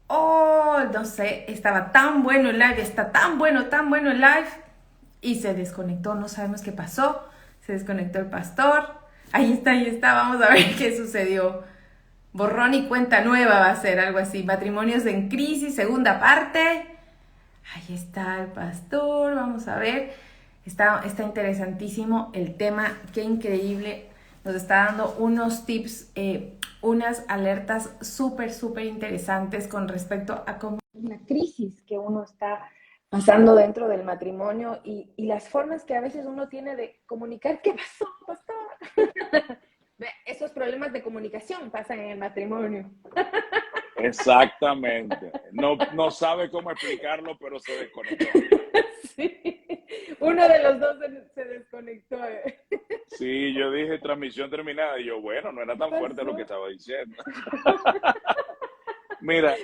Oh, no sé, estaba tan bueno el live, está tan bueno el live. Y se desconectó, no sabemos qué pasó. Se desconectó el pastor. Ahí está, vamos a ver qué sucedió. Borrón y cuenta nueva va a ser algo así. Matrimonios en crisis, segunda parte. Ahí está el pastor, vamos a ver. Está interesantísimo el tema, qué increíble. Nos está dando unos tips, unas alertas súper interesantes con respecto a cómo la crisis que uno está pasando dentro del matrimonio y las formas que a veces uno tiene de comunicar qué pasó, pastor. Esos problemas de comunicación pasan en el matrimonio. Exactamente. No, no sabe cómo explicarlo, pero se desconectó. Sí, uno de los dos se desconectó. Sí, yo dije transmisión terminada y yo, bueno, no era ¿Qué tan fuerte lo que pasó? estaba diciendo. Mira,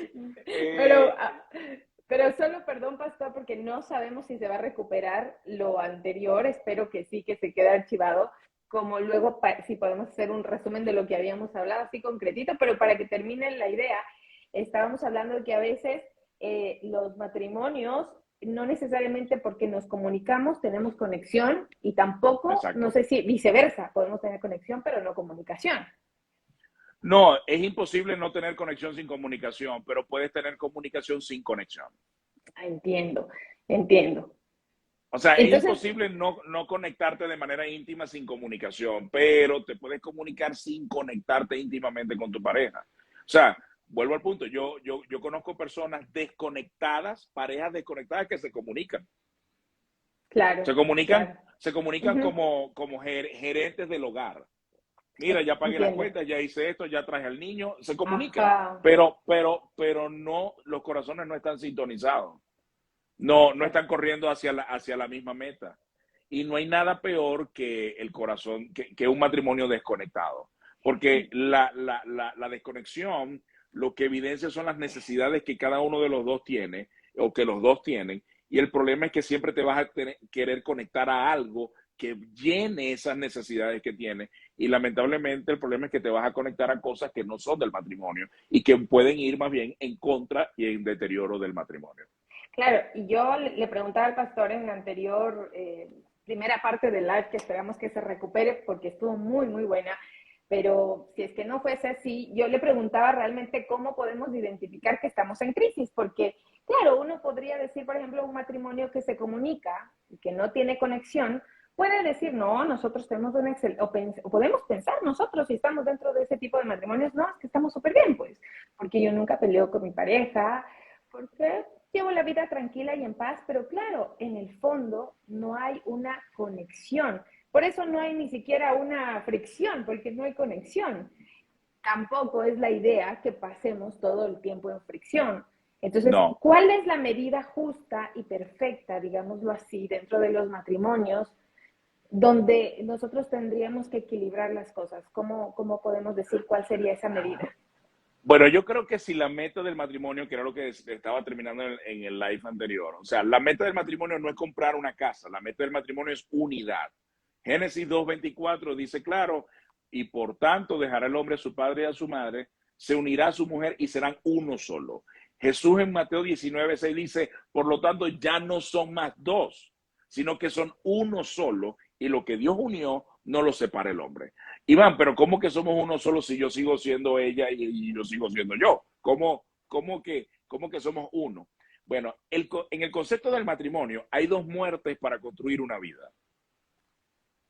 Pero, eh, pero solo, perdón, pastor, porque no sabemos si se va a recuperar lo anterior. Espero que sí, que se quede archivado. Como luego, si podemos hacer un resumen de lo que habíamos hablado, así concretito, pero para que termine la idea, estábamos hablando de que a veces los matrimonios, no necesariamente porque nos comunicamos, tenemos conexión y tampoco, no exacto. sé si viceversa, podemos tener conexión, pero no comunicación. No, es imposible no tener conexión sin comunicación, pero puedes tener comunicación sin conexión. Ah, entiendo, entiendo. O sea, es Entonces, imposible no conectarte de manera íntima sin comunicación, pero te puedes comunicar sin conectarte íntimamente con tu pareja. O sea, vuelvo al punto, yo conozco personas desconectadas, parejas desconectadas que se comunican. claro, claro. Se comunican Ujú. como gerentes del hogar. Mira, ya pagué las Entiendo. cuentas, ya hice esto, ya traje al niño, se comunican, Ajá, pero no, los corazones no están sintonizados. No, no están exacto. corriendo hacia la misma meta. Y no hay nada peor que el corazón, que un matrimonio desconectado. Porque la desconexión lo que evidencia son las necesidades que cada uno de los dos tiene o que los dos tienen. Y el problema es que siempre te vas a querer conectar a algo que llene esas necesidades que tienes. Y lamentablemente el problema es que te vas a conectar a cosas que no son del matrimonio y que pueden ir más bien en contra y en deterioro del matrimonio. Claro, y yo le preguntaba al pastor en la anterior primera parte del live que esperamos que se recupere porque estuvo muy buena, pero si es que no fuese así, yo le preguntaba realmente cómo podemos identificar que estamos en crisis, porque claro, uno podría decir, por ejemplo, un matrimonio que se comunica y que no tiene conexión, puede decir, no, nosotros tenemos un excel, o podemos pensar nosotros si estamos dentro de ese tipo de matrimonios, no, es que estamos súper bien, pues, porque yo nunca peleo con mi pareja, porque llevo la vida tranquila y en paz, pero claro, en el fondo no hay una conexión. Por eso no hay ni siquiera una fricción, porque no hay conexión. Tampoco es la idea que pasemos todo el tiempo en fricción. Entonces, No, ¿cuál es la medida justa y perfecta, digámoslo así, dentro de los matrimonios, donde nosotros tendríamos que equilibrar las cosas? ¿Cómo podemos decir cuál sería esa medida? bueno, yo creo que si la meta del matrimonio, que era lo que estaba terminando en el live anterior, o sea, la meta del matrimonio no es comprar una casa, la meta del matrimonio es unidad. Génesis 2:24 dice claro, y por tanto dejará el hombre a su padre y a su madre, se unirá a su mujer y serán uno solo. Jesús en Mateo 19:6 dice, por lo tanto ya no son más dos, sino que son uno solo, y lo que Dios unió no lo separa el hombre. Iván, pero ¿cómo que somos uno solo si yo sigo siendo ella y yo sigo siendo yo? ¿Cómo que somos uno? Bueno, en el concepto del matrimonio hay dos muertes para construir una vida.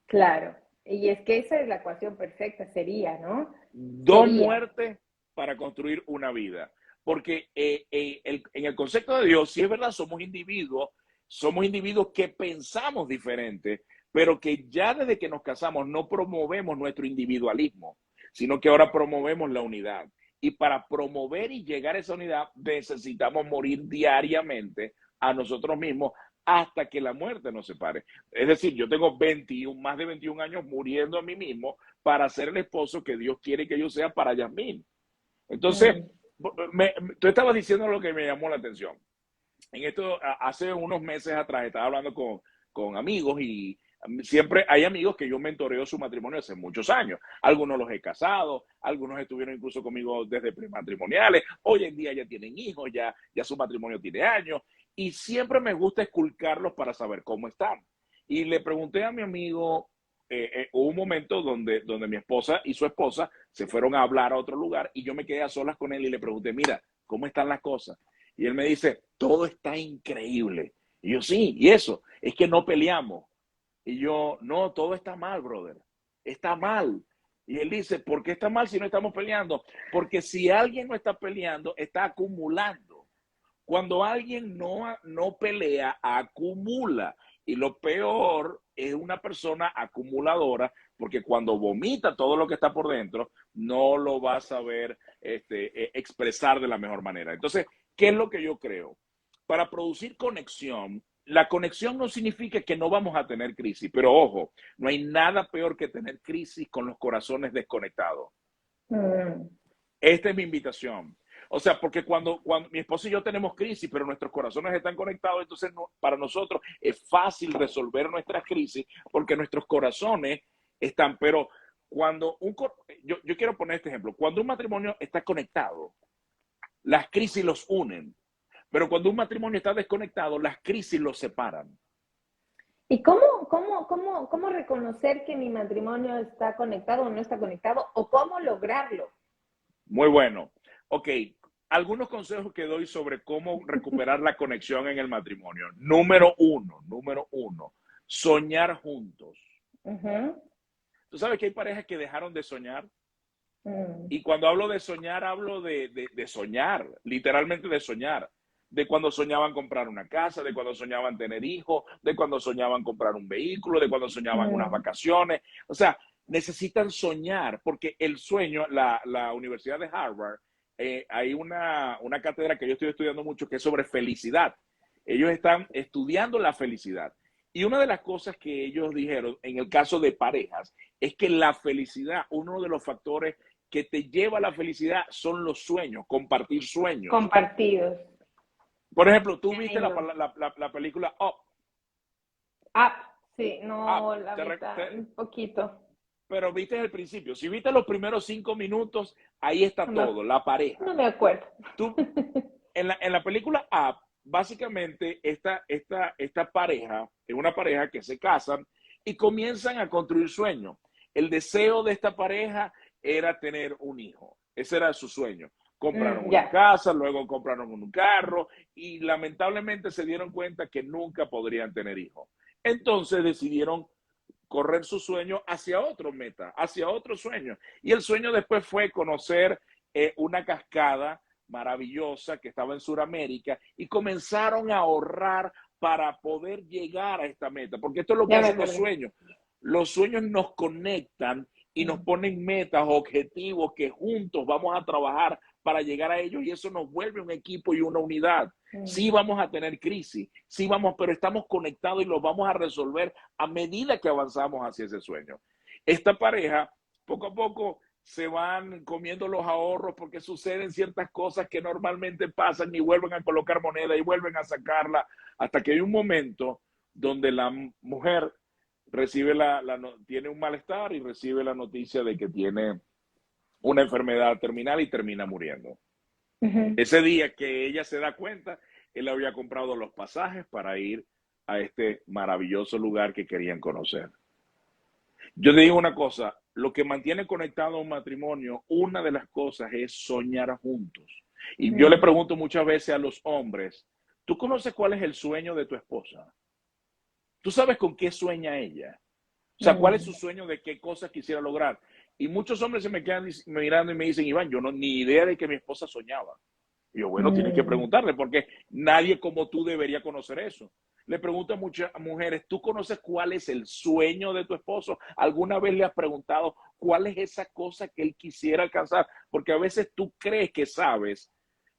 Claro. Y es que esa es la ecuación perfecta, sería, ¿no? Dos Sería. muertes para construir una vida. Porque en el concepto de Dios, si es verdad, somos individuos que pensamos diferente, pero que ya desde que nos casamos no promovemos nuestro individualismo, sino que ahora promovemos la unidad. Y para promover y llegar a esa unidad necesitamos morir diariamente a nosotros mismos hasta que la muerte nos separe. Es decir, yo tengo 21, más de 21 años muriendo a mí mismo para ser el esposo que Dios quiere que yo sea para Yasmín. Entonces, Mm, tú estabas diciendo lo que me llamó la atención. En esto, hace unos meses atrás, estaba hablando con amigos y Siempre hay amigos que yo mentoreo su matrimonio hace muchos años. Algunos los he casado, algunos estuvieron incluso conmigo desde prematrimoniales. Hoy en día ya tienen hijos, ya su matrimonio tiene años. Y siempre me gusta esculcarlos para saber cómo están. Y le pregunté a mi amigo, hubo un momento donde mi esposa y su esposa se fueron a hablar a otro lugar y yo me quedé a solas con él y le pregunté, mira, ¿cómo están las cosas? Y él me dice, todo está increíble. Y yo, sí, y eso, es que no peleamos. Y yo, no, todo está mal, brother. Está mal. Y él dice, ¿por qué está mal si no estamos peleando? Porque si alguien no está peleando, está acumulando. Cuando alguien no pelea, acumula. Y lo peor es una persona acumuladora, porque cuando vomita todo lo que está por dentro, no lo va a saber expresar de la mejor manera. Entonces, ¿qué es lo que yo creo? Para producir conexión, la conexión no significa que no vamos a tener crisis, pero ojo, no hay nada peor que tener crisis con los corazones desconectados. Mm. Esta es mi invitación. O sea, porque cuando mi esposa y yo tenemos crisis, pero nuestros corazones están conectados, entonces para nosotros es fácil resolver nuestras crisis porque nuestros corazones están, pero cuando yo quiero poner este ejemplo, cuando un matrimonio está conectado, las crisis los unen, pero cuando un matrimonio está desconectado, las crisis los separan. ¿Y cómo reconocer que mi matrimonio está conectado o no está conectado? ¿O cómo lograrlo? Muy bueno. Ok, algunos consejos que doy sobre cómo recuperar la conexión en el matrimonio. Número uno, soñar juntos. Ujú. Tú sabes que hay parejas que dejaron de soñar. Mm. Y cuando hablo de soñar, hablo de soñar, literalmente de soñar. De cuando soñaban comprar una casa, de cuando soñaban tener hijos, de cuando soñaban comprar un vehículo, de cuando soñaban unas Mm. vacaciones. O sea, necesitan soñar porque el sueño, la Universidad de Harvard, hay una cátedra que yo estoy estudiando mucho que es sobre felicidad. Ellos están estudiando la felicidad. Y una de las cosas que ellos dijeron en el caso de parejas es que la felicidad, uno de los factores que te lleva a la felicidad son los sueños, compartir sueños. Compartidos. Por ejemplo, tú Qué viste lindo. la película Up. Ah, sí, Up no, la mitad, un poquito. pero viste el principio. Si viste los primeros 5 minutos, ahí está No me, todo, la pareja. no me acuerdo. Tú, en la película Up, básicamente esta pareja es una pareja que se casan y comienzan a construir sueños. El deseo de esta pareja era tener un hijo. Ese era su sueño. Compraron una Ya. casa, luego compraron un carro y lamentablemente se dieron cuenta que nunca podrían tener hijos. Entonces decidieron correr su sueño hacia otro meta, hacia otro sueño. Y el sueño después fue conocer una cascada maravillosa que estaba en Sudamérica y comenzaron a ahorrar para poder llegar a esta meta, porque esto es lo que Ya me hacen los acordé. sueños. Los sueños nos conectan y nos Mm. ponen metas, objetivos que juntos vamos a trabajar para llegar a ellos y eso nos vuelve un equipo y una unidad. Sí Mm. vamos a tener crisis, sí vamos, pero estamos conectados y los vamos a resolver a medida que avanzamos hacia ese sueño. Esta pareja, poco a poco, se van comiendo los ahorros porque suceden ciertas cosas que normalmente pasan y vuelven a colocar moneda y vuelven a sacarla hasta que hay un momento donde la mujer recibe tiene un malestar y recibe la noticia de que tiene una enfermedad terminal y termina muriendo. Ujú. Ese día que ella se da cuenta, él había comprado los pasajes para ir a este maravilloso lugar que querían conocer. Yo te digo una cosa, lo que mantiene conectado a un matrimonio, una de las cosas es soñar juntos. Y yo le Mm. pregunto muchas veces a los hombres, ¿tú conoces cuál es el sueño de tu esposa? ¿Tú sabes con qué sueña ella? O sea, ¿cuál es su Mm. sueño de qué cosas quisiera lograr? Y muchos hombres se me quedan mirando y me dicen, Iván, yo no ni idea de que mi esposa soñaba. Y yo, bueno, tienes que Mm. preguntarle porque nadie como tú debería conocer eso. Le pregunto a muchas mujeres, ¿tú conoces cuál es el sueño de tu esposo? ¿Alguna vez le has preguntado cuál es esa cosa que él quisiera alcanzar? Porque a veces tú crees que sabes,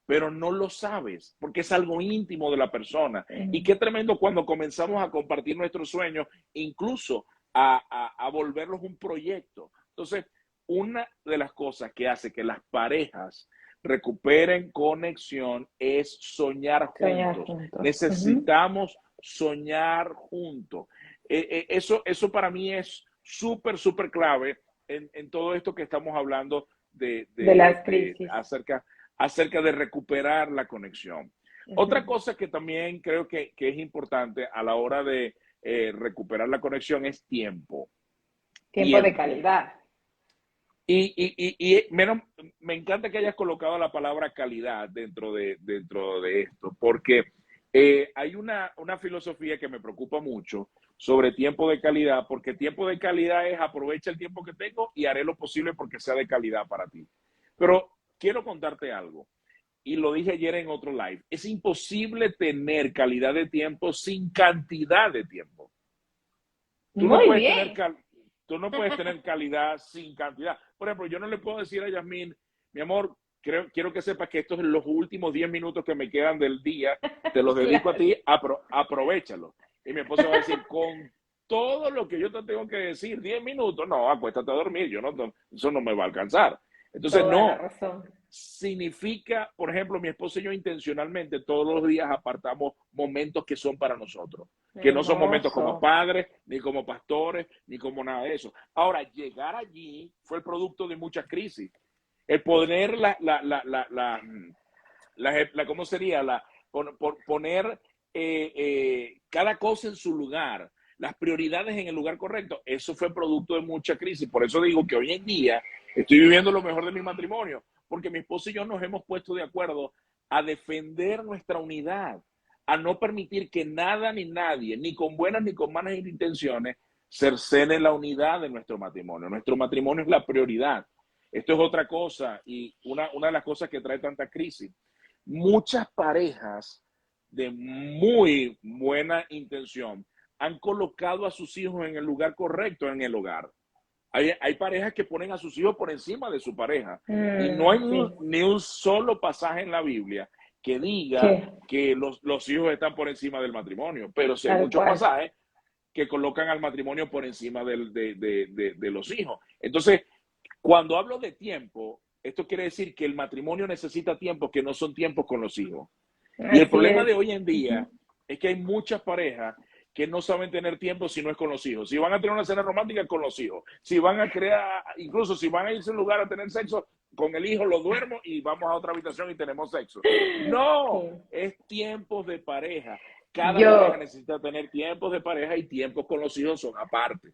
pero no lo sabes, porque es algo íntimo de la persona. Y Mm. qué tremendo cuando comenzamos a compartir nuestros sueños, incluso a volverlos un proyecto. Entonces, una de las cosas que hace que las parejas recuperen conexión es soñar Soñar juntos. juntos. Ujú. Necesitamos soñar juntos. Eso para mí es súper, súper clave en todo esto que estamos hablando de las crisis. acerca de recuperar la conexión. Otra cosa que también creo que es importante a la hora de recuperar la conexión es tiempo. Tiempo de calidad. Me encanta que hayas colocado la palabra calidad dentro de esto, porque hay una filosofía que me preocupa mucho sobre tiempo de calidad, porque tiempo de calidad es aprovecha el tiempo que tengo y haré lo posible porque sea de calidad para ti. Pero quiero contarte algo, y lo dije ayer en otro live, es imposible tener calidad de tiempo sin cantidad de tiempo. Tú no Muy puedes bien. tú no puedes tener calidad sin cantidad. Por ejemplo, yo no le puedo decir a Yasmín, mi amor, quiero que sepas que estos son los últimos 10 minutos que me quedan del día, te los dedico a Claro. ti, aprovechalo. Y mi esposa va a decir, con todo lo que yo te tengo que decir, 10 minutos, no, acuéstate a dormir, eso no me va a alcanzar. Entonces, Toda la no, razón. significa, por ejemplo, mi esposa y yo intencionalmente todos los días apartamos momentos que son para nosotros, que no son momentos como Hermoso. padres, ni como pastores, ni como nada de eso. Ahora, llegar allí fue el producto de muchas crisis. El poner ¿cómo sería? Poner cada cosa en su lugar, las prioridades en el lugar correcto, eso fue producto de mucha crisis. Por eso digo que hoy en día estoy viviendo lo mejor de mi matrimonio, porque mi esposo y yo nos hemos puesto de acuerdo a defender nuestra unidad, a no permitir que nada ni nadie, ni con buenas ni con malas intenciones, cercene la unidad de nuestro matrimonio. Nuestro matrimonio es la prioridad. Esto es otra cosa y una de las cosas que trae tanta crisis. Muchas parejas de muy buena intención han colocado a sus hijos en el lugar correcto en el hogar. Hay parejas que ponen a sus hijos por encima de su pareja y no hay Sí. ni un solo pasaje en la Biblia que diga Sí, que los hijos están por encima del matrimonio, pero sí hay tal muchos cual. pasajes que colocan al matrimonio por encima de los hijos. Entonces, cuando hablo de tiempo, esto quiere decir que el matrimonio necesita tiempos que no son tiempos con los hijos. Y el Así problema es. de hoy en día es que hay muchas parejas que no saben tener tiempo si no es con los hijos. Si van a tener una cena romántica, con los hijos. Si van a crear, incluso si van a irse a un lugar a tener sexo, con el hijo lo duermo y vamos a otra habitación y tenemos sexo. No, Sí. es tiempos de pareja. Cada pareja Yo, necesita tener tiempos de pareja y tiempos con los hijos son aparte.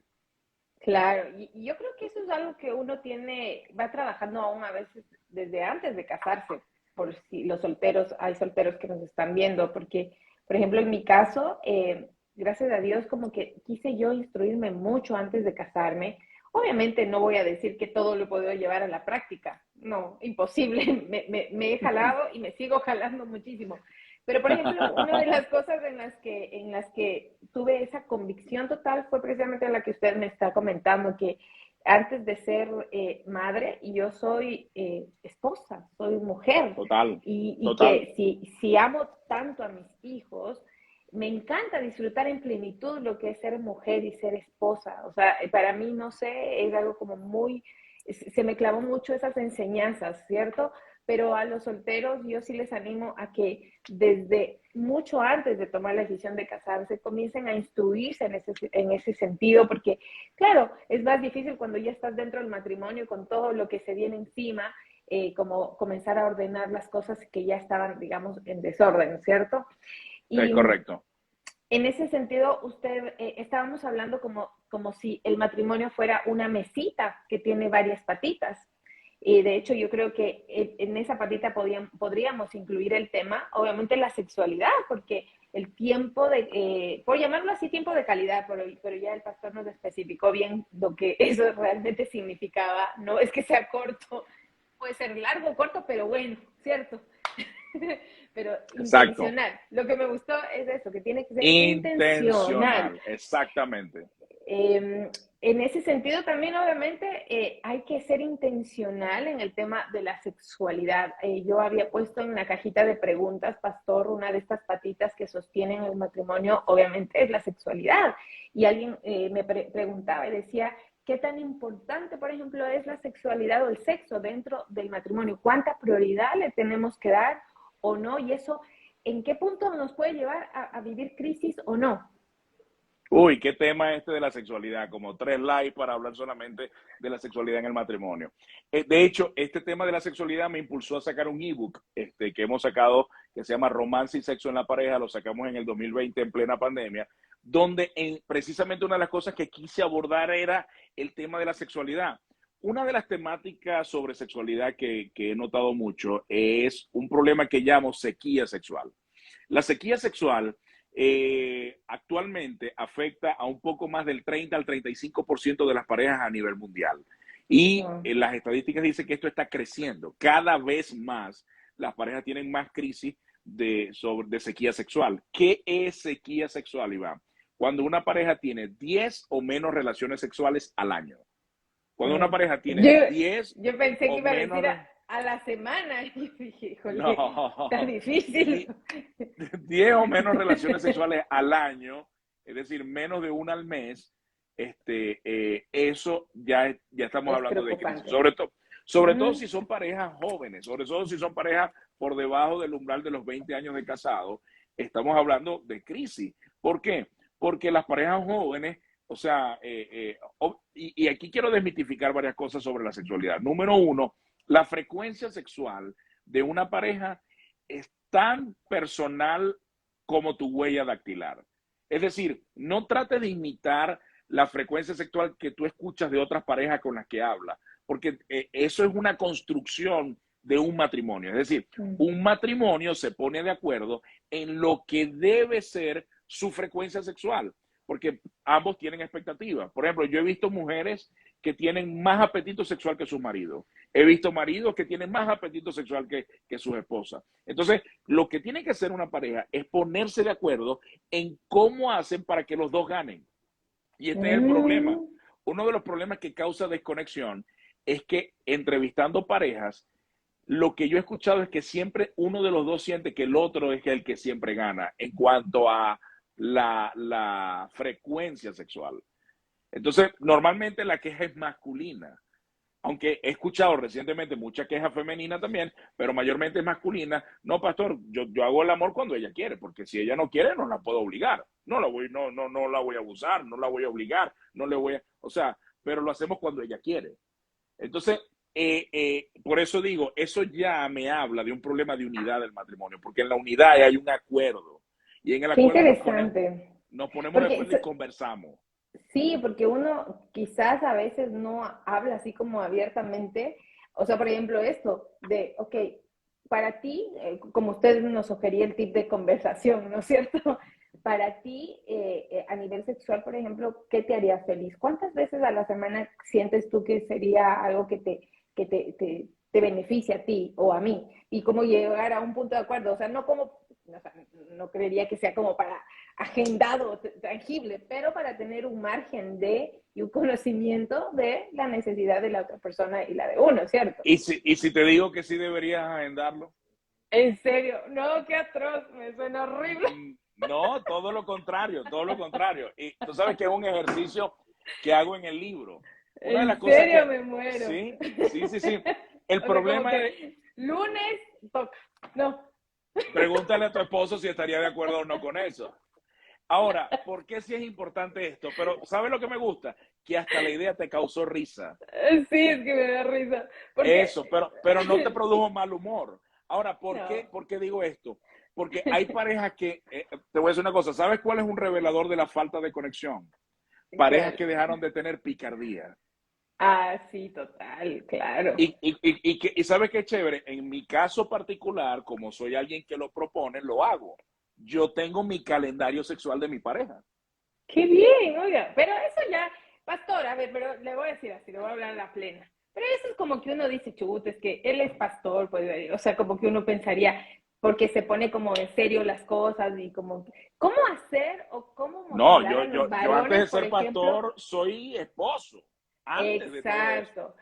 claro, y yo creo que eso es algo que uno tiene, va trabajando aún a veces desde antes de casarse, por si los solteros, hay solteros que nos están viendo, porque, por ejemplo, en mi caso, gracias a Dios, como que quise yo instruirme mucho antes de casarme. Obviamente no voy a decir que todo lo he podido llevar a la práctica, no, imposible, me he jalado y me sigo jalando muchísimo. Pero, por ejemplo, una de las cosas en las que tuve esa convicción total fue precisamente la que usted me está comentando, que antes de ser madre, yo soy esposa, soy mujer, Total, y total. que si amo tanto a mis hijos, me encanta disfrutar en plenitud lo que es ser mujer y ser esposa. O sea, para mí, no sé, es algo como muy, se me clavó mucho esas enseñanzas, ¿cierto? Pero a los solteros yo sí les animo a que desde mucho antes de tomar la decisión de casarse comiencen a instruirse en ese sentido, porque claro, es más difícil cuando ya estás dentro del matrimonio con todo lo que se viene encima, como comenzar a ordenar las cosas que ya estaban, digamos, en desorden, ¿cierto? Es Y correcto. en ese sentido, usted, estábamos hablando como si el matrimonio fuera una mesita que tiene varias patitas. Y de hecho, yo creo que en esa patita podríamos incluir el tema, obviamente la sexualidad, porque el tiempo por llamarlo así, tiempo de calidad, pero ya el pastor nos especificó bien lo que eso realmente significaba. No es que sea corto, puede ser largo o corto, pero bueno, ¿cierto? Pero Exacto. intencional. Lo que me gustó es eso, que tiene que ser intencional. Intencional, exactamente. En ese sentido también obviamente hay que ser intencional en el tema de la sexualidad. Yo había puesto en la cajita de preguntas, pastor, una de estas patitas que sostienen el matrimonio, obviamente es la sexualidad. Y alguien me preguntaba y decía, ¿qué tan importante, por ejemplo, es la sexualidad o el sexo dentro del matrimonio? ¿Cuánta prioridad le tenemos que dar o no? Y eso, ¿en qué punto nos puede llevar a vivir crisis o no? Uy, qué tema este de la sexualidad, como 3 likes para hablar solamente de la sexualidad en el matrimonio. De hecho, este tema de la sexualidad me impulsó a sacar un ebook que hemos sacado, que se llama Romance y Sexo en la Pareja, lo sacamos en el 2020 en plena pandemia, donde precisamente una de las cosas que quise abordar era el tema de la sexualidad. Una de las temáticas sobre sexualidad que he notado mucho es un problema que llamo sequía sexual. La sequía sexual actualmente afecta a un poco más del 30 al 35% de las parejas a nivel mundial. Y No. las estadísticas dicen que esto está creciendo. Cada vez más las parejas tienen más crisis de sequía sexual. ¿Qué es sequía sexual, Iván? Cuando una pareja tiene 10 o menos relaciones sexuales al año. Cuando una Mm. pareja tiene Yo, 10 yo pensé que o iba a menos... decir a la semana. Y dije, híjole, está No, difícil. 10 o menos relaciones sexuales al año, es decir, menos de una al mes, eso ya estamos Es hablando de crisis. preocupante. Sobre todo Mm. si son parejas jóvenes, sobre todo si son parejas por debajo del umbral de los 20 años de casado, estamos hablando de crisis. ¿Por qué? Porque las parejas jóvenes, o sea, y aquí quiero desmitificar varias cosas sobre la sexualidad. Número uno, la frecuencia sexual de una pareja es tan personal como tu huella dactilar. Es decir, no trates de imitar la frecuencia sexual que tú escuchas de otras parejas con las que hablas, porque eso es una construcción de un matrimonio. Es decir, Mm. un matrimonio se pone de acuerdo en lo que debe ser su frecuencia sexual, porque ambos tienen expectativas. Por ejemplo, yo he visto mujeres que tienen más apetito sexual que sus maridos. He visto maridos que tienen más apetito sexual que sus esposas. Entonces, lo que tiene que hacer una pareja es ponerse de acuerdo en cómo hacen para que los dos ganen. Y este es el problema. Mm. Uno de los problemas que causa desconexión es que entrevistando parejas, lo que yo he escuchado es que siempre uno de los dos siente que el otro es el que siempre gana en cuanto a la frecuencia sexual. Entonces, normalmente la queja es masculina, aunque he escuchado recientemente mucha queja femenina también, pero mayormente es masculina. No, pastor, yo hago el amor cuando ella quiere, porque si ella no quiere, no la puedo obligar. No la voy a abusar, no la voy a obligar, no le voy a, o sea, pero lo hacemos cuando ella quiere. Entonces, por eso digo, eso ya me habla de un problema de unidad del matrimonio, porque en la unidad hay un acuerdo, y en el Qué acuerdo interesante. nos ponemos de Porque acuerdo y conversamos. sí, porque uno quizás a veces no habla así como abiertamente. O sea, por ejemplo, esto de, ok, para ti, como usted nos sugería el tip de conversación, ¿no es cierto? Para ti, a nivel sexual, por ejemplo, ¿qué te haría feliz? ¿Cuántas veces a la semana sientes tú que sería algo que te beneficia a ti o a mí? Y cómo llegar a un punto de acuerdo. O sea, no como, o sea, no creería que sea como para agendado, tangible, pero para tener un margen de y un conocimiento de la necesidad de la otra persona y la de uno, ¿cierto? Y si te digo que sí deberías agendarlo, En serio, no, qué atroz, me suena horrible. no, todo lo contrario, todo lo contrario. Y tú sabes que es un ejercicio que hago en el libro. Una de las En cosas serio, que, me muero. sí, sí, sí, sí. El O sea, como problema es, que lunes toca. No. pregúntale a tu esposo si estaría de acuerdo o no con eso. Ahora, ¿por qué sí es importante esto? Pero, ¿sabes lo que me gusta? Que hasta la idea te causó risa. Sí, es que me da risa. Porque. Eso, pero no te produjo mal humor. Ahora, No. ¿por qué digo esto? Porque hay parejas que, te voy a decir una cosa, ¿sabes cuál es un revelador de la falta de conexión? Parejas ¿Cuál? que dejaron de tener picardía. Ah, sí, total, claro. Y ¿sabes qué chévere? En mi caso particular, como soy alguien que lo propone, lo hago. Yo tengo mi calendario sexual de mi pareja. Qué bien, oiga, pero eso ya, pastor, a ver, pero le voy a decir así, le voy a hablar a la plena. Pero eso es como que uno dice, chubut, es que él es pastor, pues, o sea, como que uno pensaría, porque se pone como en serio las cosas y como, ¿cómo hacer o cómo No, motivar a los yo antes de varones, por ser ejemplo? pastor, soy esposo. Antes de todo eso. Exacto.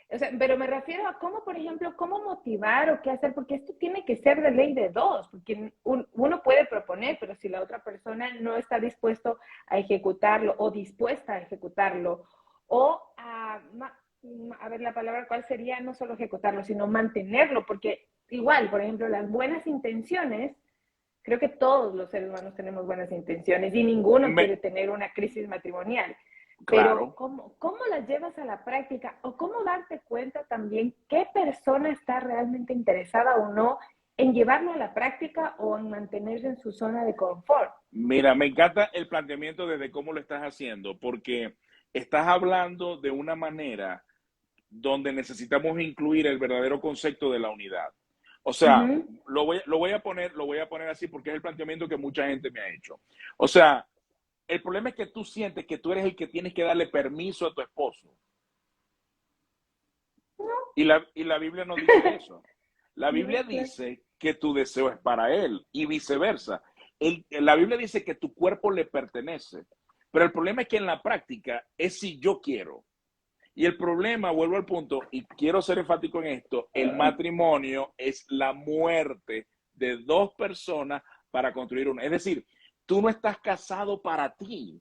O sea, pero me refiero a cómo, por ejemplo, cómo motivar o qué hacer, porque esto tiene que ser de ley de dos, porque uno puede proponer, pero si la otra persona no está dispuesto a ejecutarlo o dispuesta a ejecutarlo, o a ver la palabra cuál sería, no solo ejecutarlo, sino mantenerlo, porque igual, por ejemplo, las buenas intenciones Creo que todos los seres humanos tenemos buenas intenciones y ninguno Me, quiere tener una crisis matrimonial. Pero claro. ¿cómo las llevas a la práctica? O cómo darte cuenta también qué persona está realmente interesada o no en llevarlo a la práctica o en mantenerse en su zona de confort. Mira, me encanta el planteamiento desde cómo lo estás haciendo, porque estás hablando de una manera donde necesitamos incluir el verdadero concepto de la unidad. O sea, Ujú. lo voy a poner así porque es el planteamiento que mucha gente me ha hecho. O sea, el problema es que tú sientes que tú eres el que tienes que darle permiso a tu esposo. Y la Biblia no dice eso. La No, Biblia claro. dice que tu deseo es para él y viceversa. La Biblia dice que tu cuerpo le pertenece. Pero el problema es que en la práctica es si yo quiero. Y el problema, vuelvo al punto, y quiero ser enfático en esto, el matrimonio es la muerte de dos personas para construir una. Es decir, tú no estás casado para ti,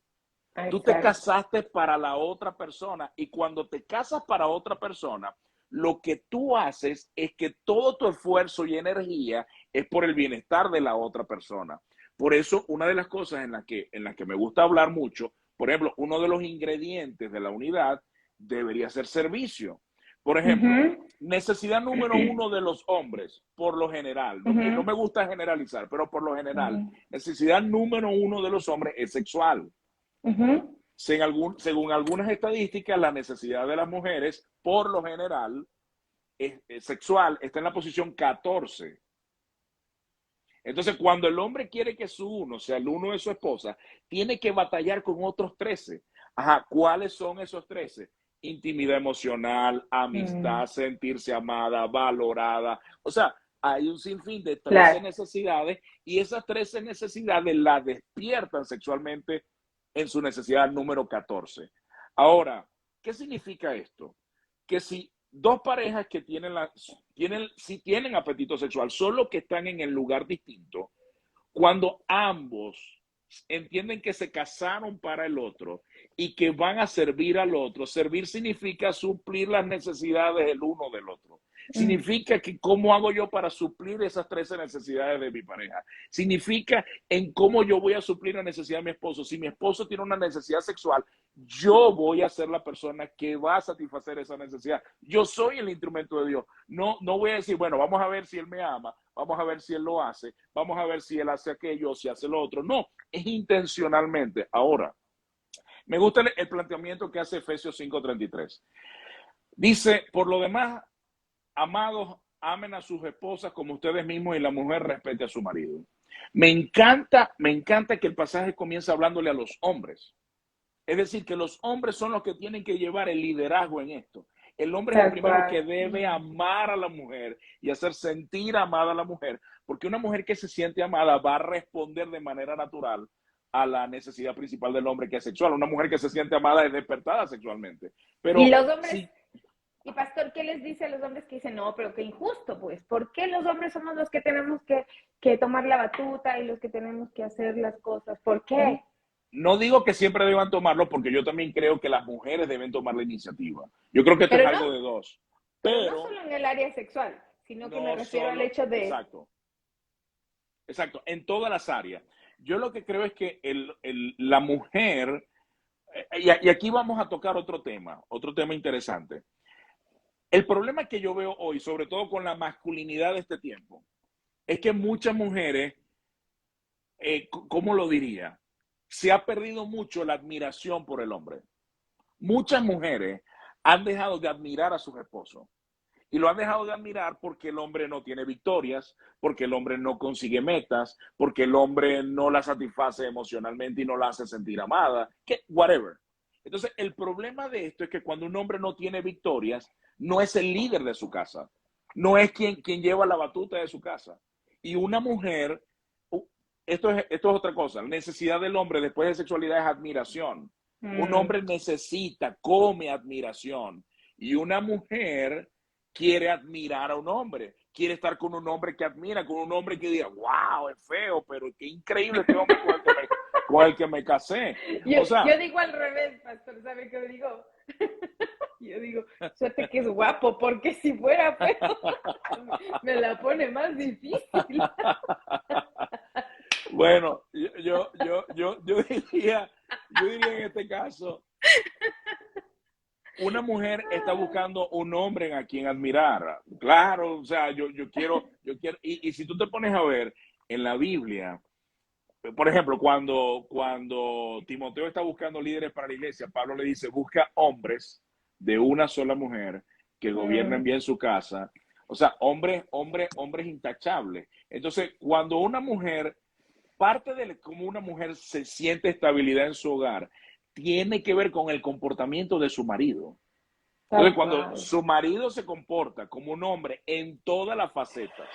tú te Exacto. casaste para la otra persona y cuando te casas para otra persona, lo que tú haces es que todo tu esfuerzo y energía es por el bienestar de la otra persona. Por eso, una de las cosas en la que me gusta hablar mucho, por ejemplo, uno de los ingredientes de la unidad debería ser servicio. Por ejemplo, Ujú. necesidad número uno de los hombres, por lo general, no Ujú. me gusta generalizar, pero por lo general, Ujú. necesidad número uno de los hombres es sexual. Ujú. Según algunas estadísticas, la necesidad de las mujeres, por lo general, sexual, está en la posición 14. Entonces, cuando el hombre quiere que su uno sea el uno de su esposa, tiene que batallar con otros 13. Ajá, ¿cuáles son esos 13? Intimidad emocional, Mm. amistad, sentirse amada, valorada. O sea, hay un sinfín de 13 Claro. necesidades y esas 13 necesidades las despiertan sexualmente en su necesidad número 14. Ahora, ¿qué significa esto? Que si dos parejas que sí tienen apetito sexual, solo que están en el lugar distinto, cuando ambos entienden que se casaron para el otro y que van a servir al otro, servir significa suplir las necesidades del uno del otro. Mm. Significa que cómo hago yo para suplir esas 13 necesidades de mi pareja. Significa en cómo yo voy a suplir la necesidad de mi esposo. Si mi esposo tiene una necesidad sexual, yo voy a ser la persona que va a satisfacer esa necesidad. Yo soy el instrumento de Dios. No voy a decir, bueno, vamos a ver si él me ama, vamos a ver si él lo hace, vamos a ver si él hace aquello o si hace lo otro. No, es intencionalmente. Ahora, me gusta el planteamiento que hace Efesios 5:33. Dice, por lo demás, amados, amen a sus esposas como ustedes mismos y la mujer respete a su marido. Me encanta que el pasaje comienza hablándole a los hombres. Es decir, que los hombres son los que tienen que llevar el liderazgo en esto. El hombre es el Tal primero que cual. debe amar a la mujer y hacer sentir amada a la mujer, porque una mujer que se siente amada va a responder de manera natural a la necesidad principal del hombre que es sexual. Una mujer que se siente amada es despertada sexualmente. Y Pero los hombres, si y pastor, ¿qué les dice a los hombres que dicen, no, pero qué injusto, pues? ¿Por qué los hombres somos los que tenemos que tomar la batuta y los que tenemos que hacer las cosas? ¿Por qué? no digo que siempre deban tomarlo, porque yo también creo que las mujeres deben tomar la iniciativa. Yo creo que esto es Pero no, algo de dos. pero no Pero solo en el área sexual, sino que me no refiero al solo, hecho de, exacto, exacto, en todas las áreas. Yo lo que creo es que la mujer, y aquí vamos a tocar otro tema interesante. El problema que yo veo hoy, sobre todo con la masculinidad de este tiempo, es que muchas mujeres, ¿cómo lo diría? Se ha perdido mucho la admiración por el hombre. Muchas mujeres han dejado de admirar a sus esposos. Y lo han dejado de admirar porque el hombre no tiene victorias, porque el hombre no consigue metas, porque el hombre no la satisface emocionalmente y no la hace sentir amada, que whatever. Entonces, el problema de esto es que cuando un hombre no tiene victorias, no es el líder de su casa, no es quien lleva la batuta de su casa. Y una mujer, esto es otra cosa, la necesidad del hombre después de sexualidad es admiración. Un mm, hombre necesita, come admiración. Y una mujer quiere admirar a un hombre, quiere estar con un hombre que admira, con un hombre que diga, wow, es feo, pero qué increíble este hombre con el que me casé. yo, O sea, yo digo al revés, pastor, ¿sabe qué digo? Yo digo, suerte que es guapo, porque si fuera feo, me la pone más difícil. Bueno, yo diría en este caso, una mujer está buscando un hombre a quien admirar. Claro, o sea, yo quiero, y si tú te pones a ver en la Biblia, por ejemplo, cuando Timoteo está buscando líderes para la iglesia, Pablo le dice, busca hombres de una sola mujer que gobiernen Mm, bien su casa. O sea, hombres intachables. Entonces, cuando una mujer, parte de cómo una mujer se siente estabilidad en su hogar, tiene que ver con el comportamiento de su marido. Entonces, tal cuando cual. su marido se comporta como un hombre en todas las facetas,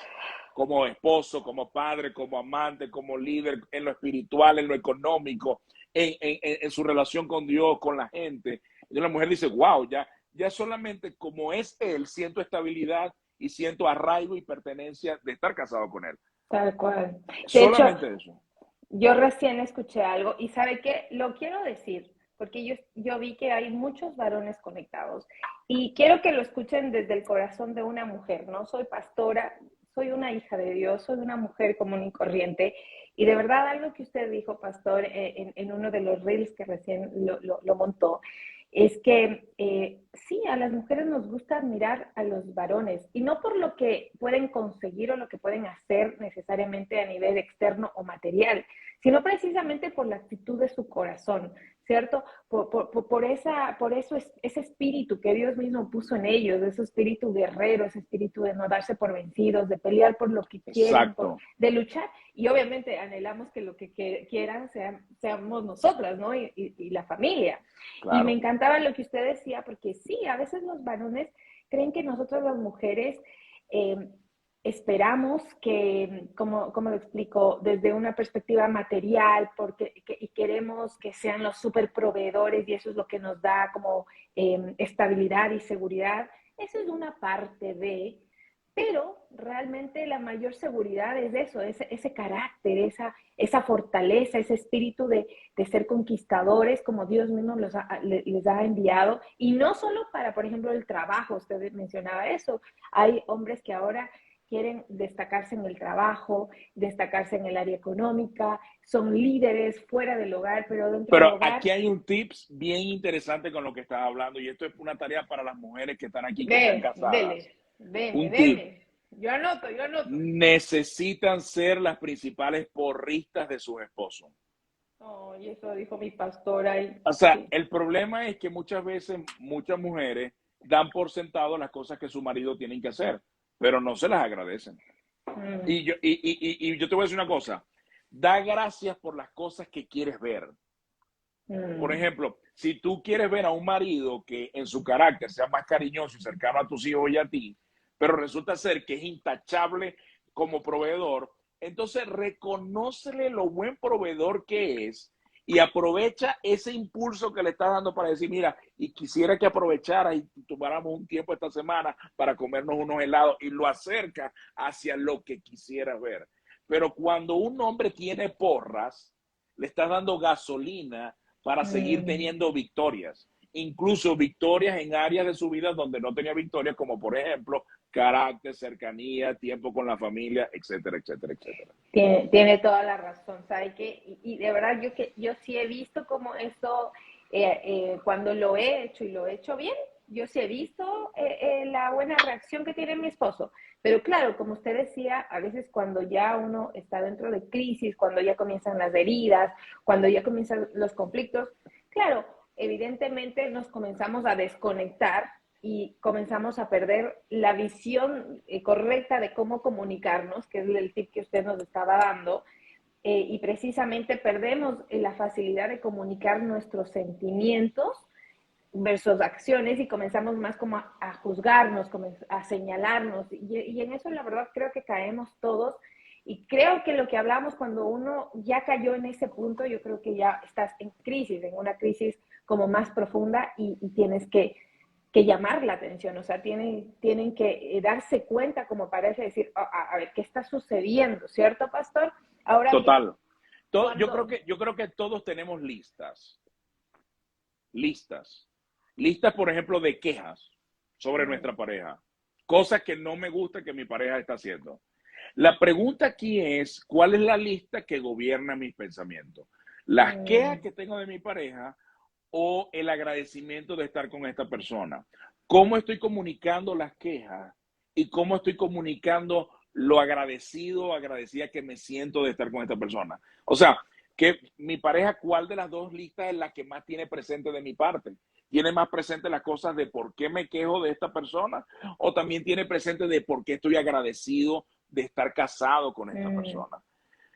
como esposo, como padre, como amante, como líder, en lo espiritual, en lo económico, en su relación con Dios, con la gente, entonces la mujer dice, wow, ya solamente como es él, siento estabilidad y siento arraigo y pertenencia de estar casado con él. Tal cual. De hecho, Solamente eso. yo recién escuché algo y ¿sabe qué? Lo quiero decir, porque yo vi que hay muchos varones conectados y quiero que lo escuchen desde el corazón de una mujer, ¿no? Soy pastora, soy una hija de Dios, soy una mujer común y corriente y de verdad algo que usted dijo, pastor, en uno de los reels que recién lo montó, es que sí, a las mujeres nos gusta admirar a los varones y no por lo que pueden conseguir o lo que pueden hacer necesariamente a nivel externo o material, sino precisamente por la actitud de su corazón, ¿cierto? Por eso ese espíritu que Dios mismo puso en ellos, ese espíritu guerrero, ese espíritu de no darse por vencidos, de pelear por lo que quieren, Exacto, de luchar. Y obviamente anhelamos que lo que quieran seamos nosotras, ¿no? Y la familia. Y me claro. encantaba lo que usted decía, porque sí, a veces los varones creen que nosotros las mujeres eh, esperamos que, como lo explico, desde una perspectiva material, y queremos que sean los super proveedores y eso es lo que nos da como estabilidad y seguridad. Eso es una parte de, pero realmente la mayor seguridad es eso, ese carácter, esa fortaleza, ese espíritu de ser conquistadores como Dios mismo les ha enviado. Y no solo para, por ejemplo, el trabajo, usted mencionaba eso, hay hombres que ahora quieren destacarse en el trabajo, destacarse en el área económica, son líderes fuera del hogar, pero dentro del Pero hogar, aquí hay un tips bien interesante con lo que estás hablando y esto es una tarea para las mujeres que están aquí, que están casadas. Un tip, deme. Yo anoto, yo anoto. necesitan ser las principales porristas de sus esposos. Oh, y eso dijo mi pastora. Y, O sea, sí. el problema es que muchas veces muchas mujeres dan por sentado las cosas que su marido tienen que hacer, pero no se las agradecen. Mm, Y yo te voy a decir una cosa, da gracias por las cosas que quieres ver. Por mm, ejemplo, si tú quieres ver a un marido que en su carácter sea más cariñoso y cercano a tus hijos y a ti, pero resulta ser que es intachable como proveedor, entonces reconócele lo buen proveedor que es y aprovecha ese impulso que le estás dando para decir, mira, y quisiera que aprovechara y tomáramos un tiempo esta semana para comernos unos helados y lo acerca hacia lo que quisieras ver. Pero cuando un hombre tiene porras, le estás dando gasolina para seguir mm. teniendo victorias, incluso victorias en áreas de su vida donde no tenía victorias, como por ejemplo carácter, cercanía, tiempo con la familia, etcétera, etcétera, etcétera. Tiene toda la razón, ¿sabe qué? Y de verdad yo sí he visto como eso, cuando lo he hecho y lo he hecho bien, yo sí he visto la buena reacción que tiene mi esposo. Pero claro, como usted decía, a veces cuando ya uno está dentro de crisis, cuando ya comienzan las heridas, cuando ya comienzan los conflictos, claro, evidentemente nos comenzamos a desconectar y comenzamos a perder la visión correcta de cómo comunicarnos, que es el tip que usted nos estaba dando, y precisamente perdemos la facilidad de comunicar nuestros sentimientos versus acciones y comenzamos más como a juzgarnos, a señalarnos y en eso la verdad creo que caemos todos y creo que lo que hablamos cuando uno ya cayó en ese punto, yo creo que ya estás en crisis, en una crisis como más profunda y tienes que llamar la atención, o sea, tienen que darse cuenta como parece decir, a ver, ¿qué está sucediendo? ¿Cierto, pastor? Ahora bien, Total. Yo creo cuando... que, yo creo que todos tenemos listas, listas, por ejemplo, de quejas sobre Mm, nuestra pareja, cosas que no me gusta que mi pareja está haciendo. La pregunta aquí es, ¿cuál es la lista que gobierna mis pensamientos? ¿Las quejas Mm, que tengo de mi pareja o el agradecimiento de estar con esta persona? ¿Cómo estoy comunicando las quejas y cómo estoy comunicando lo agradecido o agradecida que me siento de estar con esta persona? O sea, que mi pareja, ¿cuál de las dos listas es la que más tiene presente de mi parte? ¿Tiene más presente las cosas de por qué me quejo de esta persona? ¿O también tiene presente de por qué estoy agradecido de estar casado con esta mm, persona?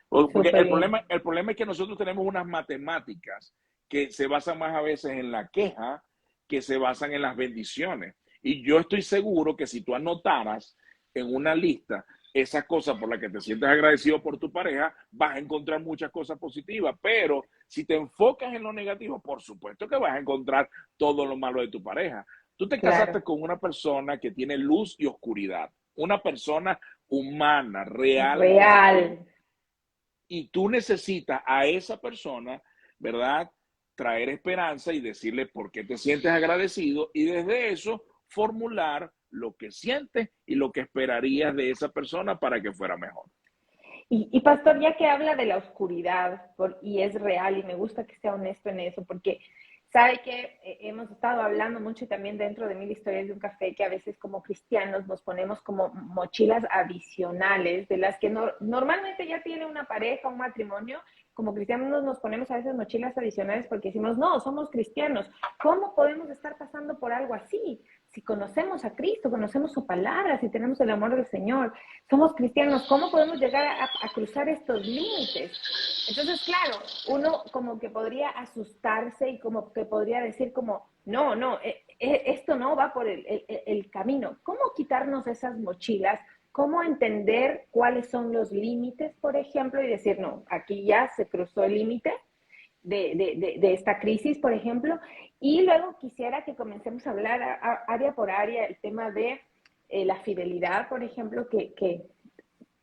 Porque súper bien. el problema es que nosotros tenemos unas matemáticas que se basan más a veces en la queja que se basan en las bendiciones. Y yo estoy seguro que si tú anotaras en una lista esas cosas por las que te sientes agradecido por tu pareja, vas a encontrar muchas cosas positivas. Pero si te enfocas en lo negativo, por supuesto que vas a encontrar todo lo malo de tu pareja. Tú te casaste Claro, con una persona que tiene luz y oscuridad, una persona humana, real en corazón, real. y tú necesitas a esa persona, ¿verdad? Traer esperanza y decirle por qué te sientes agradecido y desde eso formular lo que sientes y lo que esperarías de esa persona para que fuera mejor. Pastor, ya que habla de la oscuridad y es real y me gusta que sea honesto en eso, porque sabe que hemos estado hablando mucho y también dentro de Mil Historias de un Café, que a veces como cristianos nos ponemos como mochilas adicionales de las que normalmente ya tiene una pareja, un matrimonio. Como cristianos nos ponemos a veces mochilas adicionales porque decimos, no, somos cristianos. ¿Cómo podemos estar pasando por algo así? Si conocemos a Cristo, conocemos su palabra, si tenemos el amor del Señor, somos cristianos, ¿cómo podemos llegar a cruzar estos límites? Entonces, claro, uno como que podría asustarse y como que podría decir como, no, no, esto no va por el camino. ¿Cómo quitarnos esas mochilas? ¿Cómo entender cuáles son los límites, por ejemplo, y decir, no, aquí ya se cruzó el límite de esta crisis, por ejemplo? Y luego quisiera que comencemos a hablar área por área el tema de la fidelidad, por ejemplo, que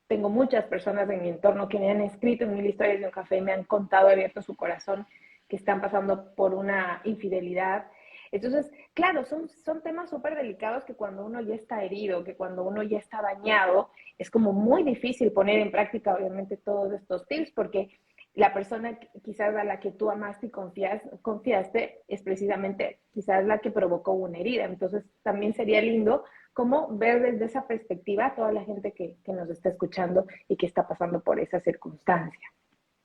tengo muchas personas en mi entorno que me han escrito en Mil Historias de un Café y me han contado, abierto su corazón, que están pasando por una infidelidad. Entonces, claro, son temas súper delicados que cuando uno ya está herido, que cuando uno ya está dañado, es como muy difícil poner en práctica, obviamente, todos estos tips, porque la persona quizás a la que tú amaste y confiaste es precisamente quizás la que provocó una herida. Entonces, también sería lindo cómo ver desde esa perspectiva a toda la gente que nos está escuchando y que está pasando por esa circunstancia.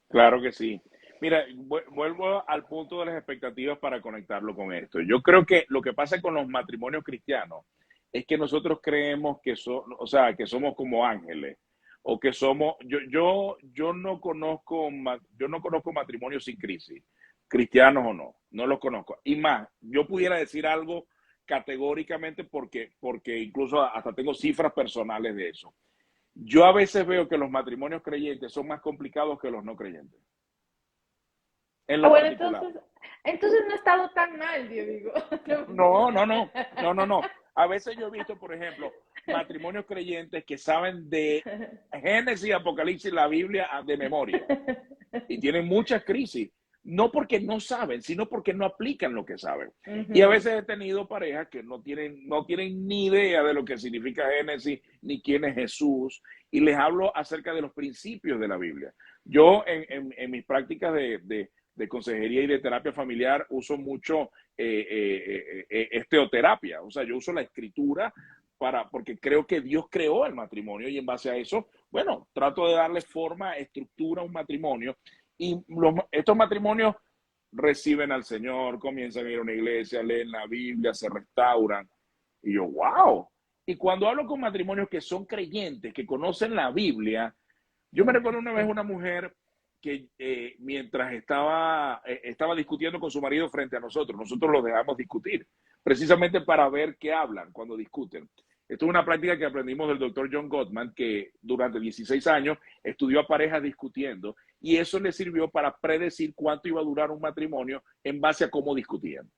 Claro que sí. Mira, vuelvo al punto de las expectativas para conectarlo con esto. Yo creo que lo que pasa con los matrimonios cristianos es que nosotros creemos que o sea, que somos como ángeles o que somos, yo no conozco matrimonios sin crisis, cristianos o no, no los conozco. Y más, yo pudiera decir algo categóricamente porque incluso hasta tengo cifras personales de eso. Yo a veces veo que los matrimonios creyentes son más complicados que los no creyentes, en Ah, lo bueno, particular. entonces no ha estado tan mal, yo digo. No, no, no, no, no, no. A veces yo he visto, por ejemplo, matrimonios creyentes que saben de Génesis, Apocalipsis, la Biblia de memoria y tienen muchas crisis, no porque no saben, sino porque no aplican lo que saben. Y a Ujú. veces he tenido parejas que no tienen ni idea de lo que significa Génesis, ni quién es Jesús, y les hablo acerca de los principios de la Biblia. Yo en mis prácticas de consejería y de terapia familiar uso mucho esteoterapia, o sea, yo uso la escritura porque creo que Dios creó el matrimonio y en base a eso, bueno, trato de darle forma, estructura a un matrimonio y estos matrimonios reciben al Señor, comienzan a ir a una iglesia, leen la Biblia, se restauran. Y yo, wow. Y cuando hablo con matrimonios que son creyentes, que conocen la Biblia, yo me recuerdo una vez Sí. una mujer que mientras estaba discutiendo con su marido frente a nosotros los dejamos discutir, precisamente para ver qué hablan cuando discuten. Esto es una práctica que aprendimos del doctor John Gottman, que durante 16 años estudió a parejas discutiendo y eso le sirvió para predecir cuánto iba a durar un matrimonio en base a cómo discutían.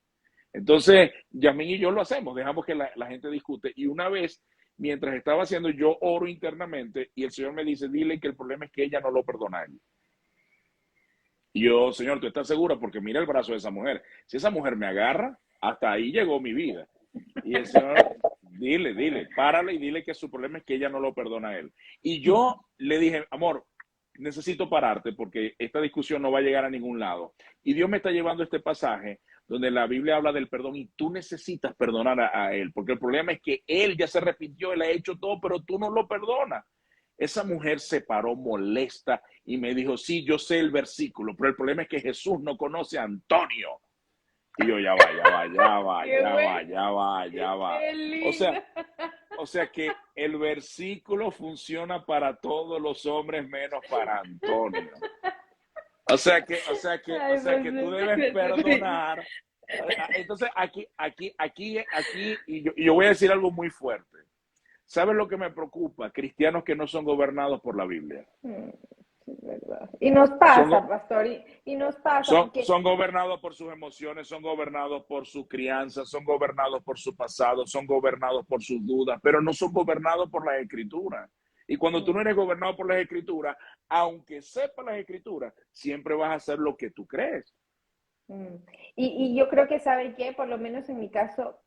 Entonces, Yasmín y yo lo hacemos, dejamos que la gente discute y una vez, mientras estaba haciendo, yo oro internamente y el Señor me dice, dile que el problema es que ella no lo perdona a él. Y yo, Señor, ¿tú estás segura? Porque mira el brazo de esa mujer. Si esa mujer me agarra, hasta ahí llegó mi vida. Y el Señor, Dile, párale y dile que su problema es que ella no lo perdona a él. Y yo le dije, amor, necesito pararte porque esta discusión no va a llegar a ningún lado. Y Dios me está llevando a este pasaje donde la Biblia habla del perdón y tú necesitas perdonar a él, porque el problema es que él ya se arrepintió, él ha hecho todo, pero tú no lo perdonas. Esa mujer se paró molesta y me dijo, sí, yo sé el versículo, pero el problema es que Jesús no conoce a Antonio. Y yo, ya va, ya va, ya va, Qué ya bueno, va, ya va, ya va. qué O sea, lindo. o sea que el versículo funciona para todos los hombres menos para Antonio. Ay, O sea que tú debes pues, perdonar. Entonces y yo voy a decir algo muy fuerte. ¿Sabes lo que me preocupa? Cristianos que no son gobernados por la Biblia. mm, sí, es verdad. Y nos Son, pasa, pastor, y nos pasa porque son gobernados por sus emociones, son gobernados por su crianza, son gobernados por su pasado, son gobernados por sus dudas, pero no son gobernados por las escrituras. Y cuando tú no eres gobernado por las escrituras, aunque sepas las escrituras, siempre vas a hacer lo que tú crees. mm, y yo creo que, ¿sabe qué? Por lo menos en mi caso,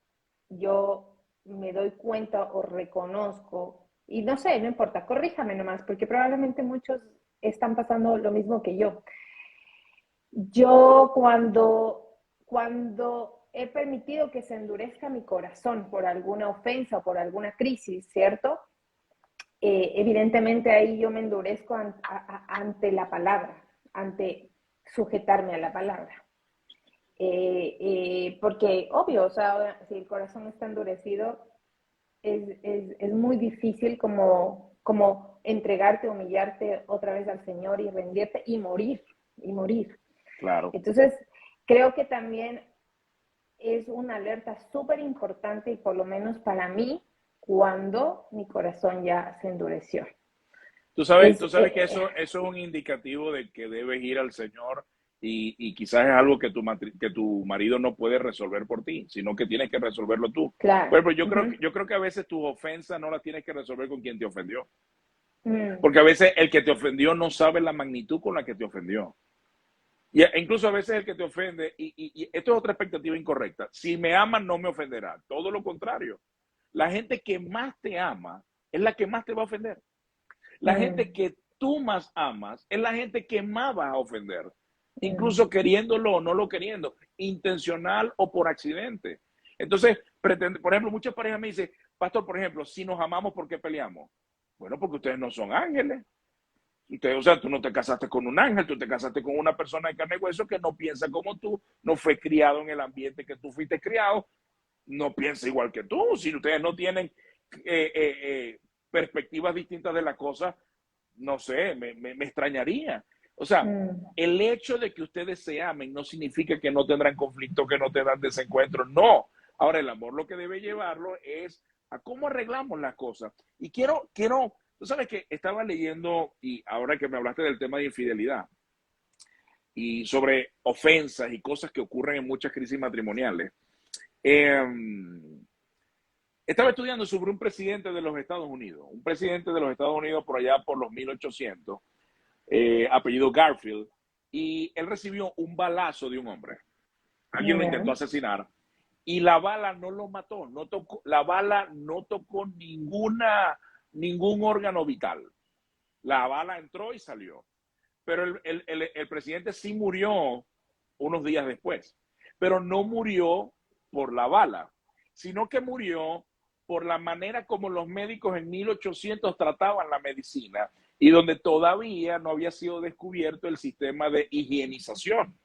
yo me doy cuenta o reconozco, y no sé, no importa, corríjame nomás, porque probablemente muchos están pasando lo mismo que yo. Yo cuando he permitido que se endurezca mi corazón por alguna ofensa o por alguna crisis, ¿cierto? Evidentemente ahí yo me endurezco ante la palabra, ante sujetarme a la palabra. Porque obvio, o sea, si el corazón está endurecido, es muy difícil como entregarte, humillarte otra vez al Señor y rendirte y morir, y morir. Claro. Entonces, creo que también es una alerta súper importante y por lo menos para mí, cuando mi corazón ya se endureció. Tú sabes que eso es un indicativo de que debes ir al Señor y quizás es algo que que tu marido no puede resolver por ti, sino que tienes que resolverlo tú. Claro. Pero Uh -huh. yo creo que a veces tus ofensas no las tienes que resolver con quien te ofendió. Mm, Porque a veces el que te ofendió no sabe la magnitud con la que te ofendió. Incluso a veces el que te ofende, y esto es otra expectativa incorrecta, si me aman no me ofenderá. Todo lo contrario. La gente que más te ama es la que más te va a ofender. La gente mm, que tú más amas es la gente que más va a ofender, mm, incluso queriéndolo o no lo queriendo, intencional o por accidente. Entonces, por ejemplo, muchas parejas me dicen, pastor, por ejemplo, si nos amamos, ¿por qué peleamos? Bueno, porque ustedes no son ángeles. O sea, tú no te casaste con un ángel, tú te casaste con una persona de carne y hueso que no piensa como tú, no fue criado en el ambiente que tú fuiste criado, no piensa igual que tú. Si ustedes no tienen perspectivas distintas de la cosa, no sé, me extrañaría. O sea, mm, el hecho de que ustedes se amen no significa que no tendrán conflicto, que no tendrán desencuentro, no. Ahora, el amor lo que debe llevarlo es a cómo arreglamos las cosas. Y tú sabes que estaba leyendo, y ahora que me hablaste del tema de infidelidad, y sobre ofensas y cosas que ocurren en muchas crisis matrimoniales, eh, estaba estudiando sobre un presidente de los Estados Unidos, un presidente de los Estados Unidos por allá por los 1800, apellido Garfield, y él recibió un balazo de un hombre. Alguien lo yeah, intentó asesinar y la bala no lo mató, no tocó, la bala no tocó ningún órgano vital. La bala entró y salió. Pero el presidente sí murió unos días después, pero no murió por la bala, sino que murió por la manera como los médicos en 1800 trataban la medicina y donde todavía no había sido descubierto el sistema de higienización,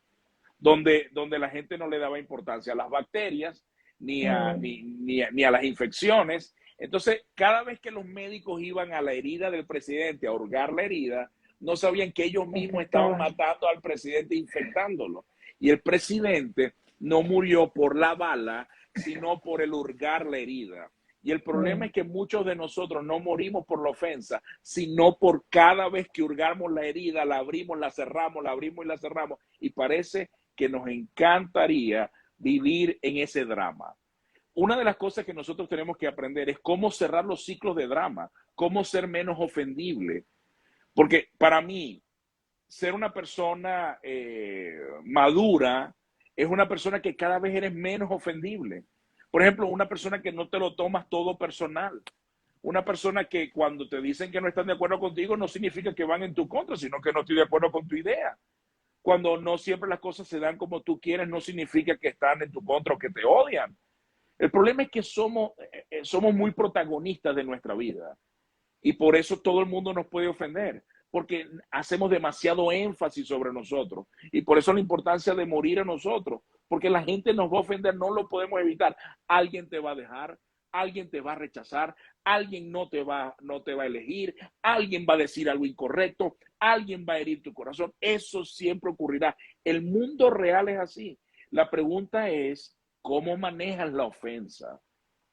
donde la gente no le daba importancia a las bacterias mm, ni a las infecciones. Entonces, cada vez que los médicos iban a la herida del presidente a hurgar la herida, no sabían que ellos mismos estaban infectaban. matando al presidente infectándolo. Y el presidente no murió por la bala, sino por el hurgar la herida. Y el problema Mm, es que muchos de nosotros no morimos por la ofensa, sino por cada vez que hurgamos la herida, la abrimos, la cerramos, la abrimos y la cerramos. Y parece que nos encantaría vivir en ese drama. Una de las cosas que nosotros tenemos que aprender es cómo cerrar los ciclos de drama, cómo ser menos ofendible. Porque para mí, ser una persona madura es una persona que cada vez eres menos ofendible. Por ejemplo, una persona que no te lo tomas todo personal. Una persona que cuando te dicen que no están de acuerdo contigo no significa que van en tu contra, sino que no estoy de acuerdo con tu idea. Cuando no siempre las cosas se dan como tú quieres, no significa que están en tu contra o que te odian. El problema es que somos muy protagonistas de nuestra vida y por eso todo el mundo nos puede ofender, porque hacemos demasiado énfasis sobre nosotros y por eso la importancia de morir a nosotros, porque la gente nos va a ofender, no lo podemos evitar. Alguien te va a dejar, alguien te va a rechazar, alguien no te va a elegir, alguien va a decir algo incorrecto, alguien va a herir tu corazón. Eso siempre ocurrirá. El mundo real es así. La pregunta es, ¿cómo manejas la ofensa?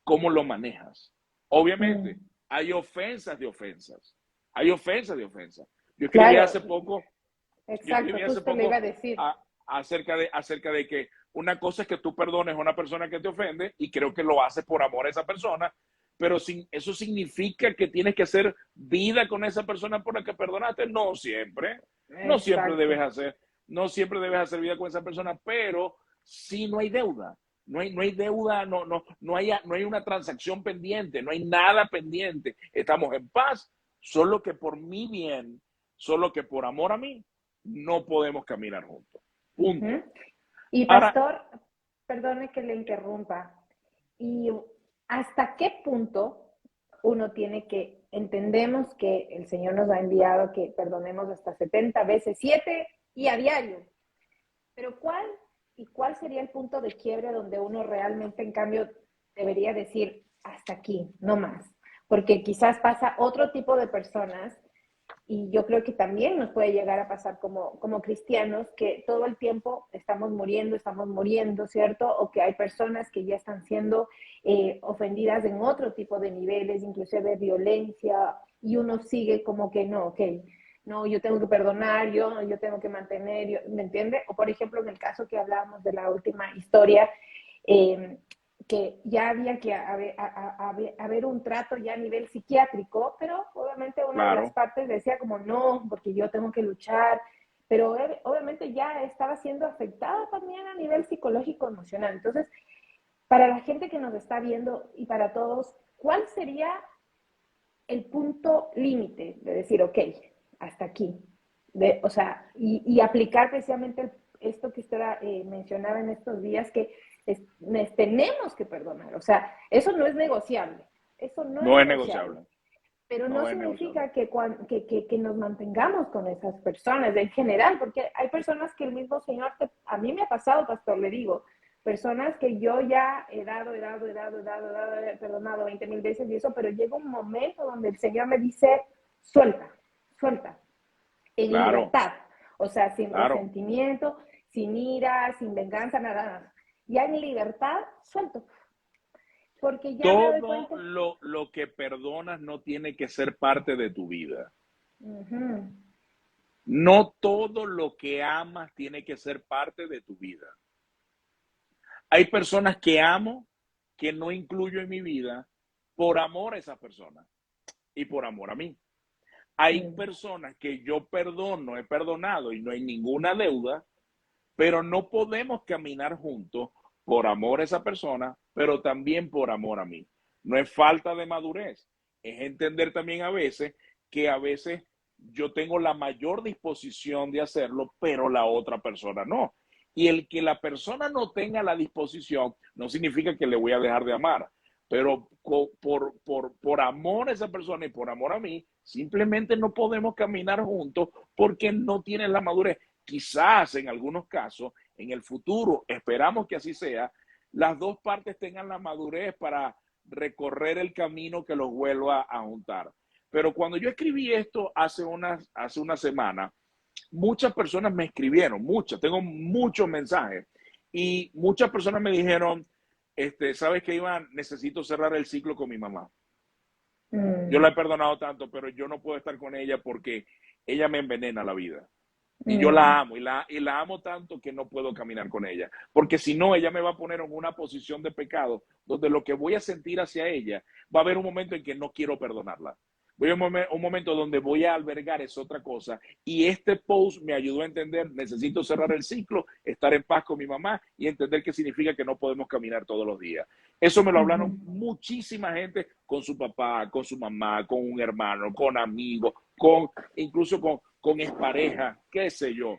¿Cómo lo manejas? Obviamente, hay ofensas de ofensas. Hay ofensas de ofensas. Yo escribí Claro, hace poco, yo exacto, escribí hace justo le iba poco a decir. acerca de que una cosa es que tú perdones a una persona que te ofende y creo que lo haces por amor a esa persona, pero eso significa que tienes que hacer vida con esa persona por la que perdonaste. No siempre, no siempre Exacto. debes hacer, no siempre debes hacer vida con esa persona, pero sí no hay deuda. No hay deuda, no hay una transacción pendiente, no hay nada pendiente. Estamos en paz, solo que por mi bien, solo que por amor a mí, no podemos caminar juntos. Ujú. Punto. Y Ahora, pastor, perdone que le interrumpa. ¿Y hasta qué punto uno tiene que, entendemos que el Señor nos ha enviado que perdonemos hasta 70 veces 7 y a diario? Pero ¿cuál sería el punto de quiebre donde uno realmente, en cambio, debería decir hasta aquí, no más? Porque quizás pasa otro tipo de personas y yo creo que también nos puede llegar a pasar como cristianos que todo el tiempo estamos muriendo, ¿cierto? O que hay personas que ya están siendo ofendidas en otro tipo de niveles, inclusive de violencia, y uno sigue como que no, ok, no, yo tengo que perdonar, yo tengo que mantener, ¿me entiende? O por ejemplo, en el caso que hablábamos de la última historia, eh, que ya había que haber un trato ya a nivel psiquiátrico, pero obviamente una de las claro, partes decía como no, porque yo tengo que luchar, pero obviamente ya estaba siendo afectada también a nivel psicológico emocional. Entonces, para la gente que nos está viendo y para todos, ¿cuál sería el punto límite de decir, ok, hasta aquí? O sea, y aplicar precisamente esto que usted mencionaba en estos días, que tenemos que perdonar. O sea, eso no es negociable. Eso no es no es negociable. negociable, Pero no no es negociable. significa que nos mantengamos con esas personas en general, porque hay personas que el mismo Señor, a mí me ha pasado, pastor, le digo, personas que yo ya he perdonado 20,000 veces y eso, pero llega un momento donde el Señor me dice, suelta, suelta, en Claro, libertad, o sea, sin claro. resentimiento, sin ira, sin venganza, nada. Ya en libertad, suelto, porque ya me doy Todo cuenta. lo que perdonas no tiene que ser parte de tu vida. Ujú, No todo lo que amas tiene que ser parte de tu vida. Hay personas que amo que no incluyo en mi vida por amor a esas personas y por amor a mí. Hay mm, personas que yo perdono, he perdonado y no hay ninguna deuda, pero no podemos caminar juntos por amor a esa persona, pero también por amor a mí. No es falta de madurez, es entender también que a veces yo tengo la mayor disposición de hacerlo, pero la otra persona no. Y el que la persona no tenga la disposición no significa que le voy a dejar de amar, pero por amor a esa persona y por amor a mí, simplemente no podemos caminar juntos porque no tienen la madurez. Quizás en algunos casos, en el futuro, esperamos que así sea, las dos partes tengan la madurez para recorrer el camino que los vuelva a juntar. Pero cuando yo escribí esto hace una semana, muchas personas me escribieron, muchas, tengo muchos mensajes, y muchas personas me dijeron, ¿sabes qué, Iván? Necesito cerrar el ciclo con mi mamá. Yo la he mm, perdonado tanto, pero yo no puedo estar con ella porque ella me envenena la vida. Y yo mm. la amo, y la amo tanto que no puedo caminar con ella. Porque si no, ella me va a poner en una posición de pecado, donde lo que voy a sentir hacia ella, va a haber un momento en que no quiero perdonarla. Voy a un momento donde voy a albergar es otra cosa. Y este post me ayudó a entender, necesito cerrar el ciclo, estar en paz con mi mamá y entender qué significa que no podemos caminar todos los días. Eso me lo hablaron muchísima gente con su papá, con su mamá, con un hermano, con amigos, incluso con expareja, qué sé yo.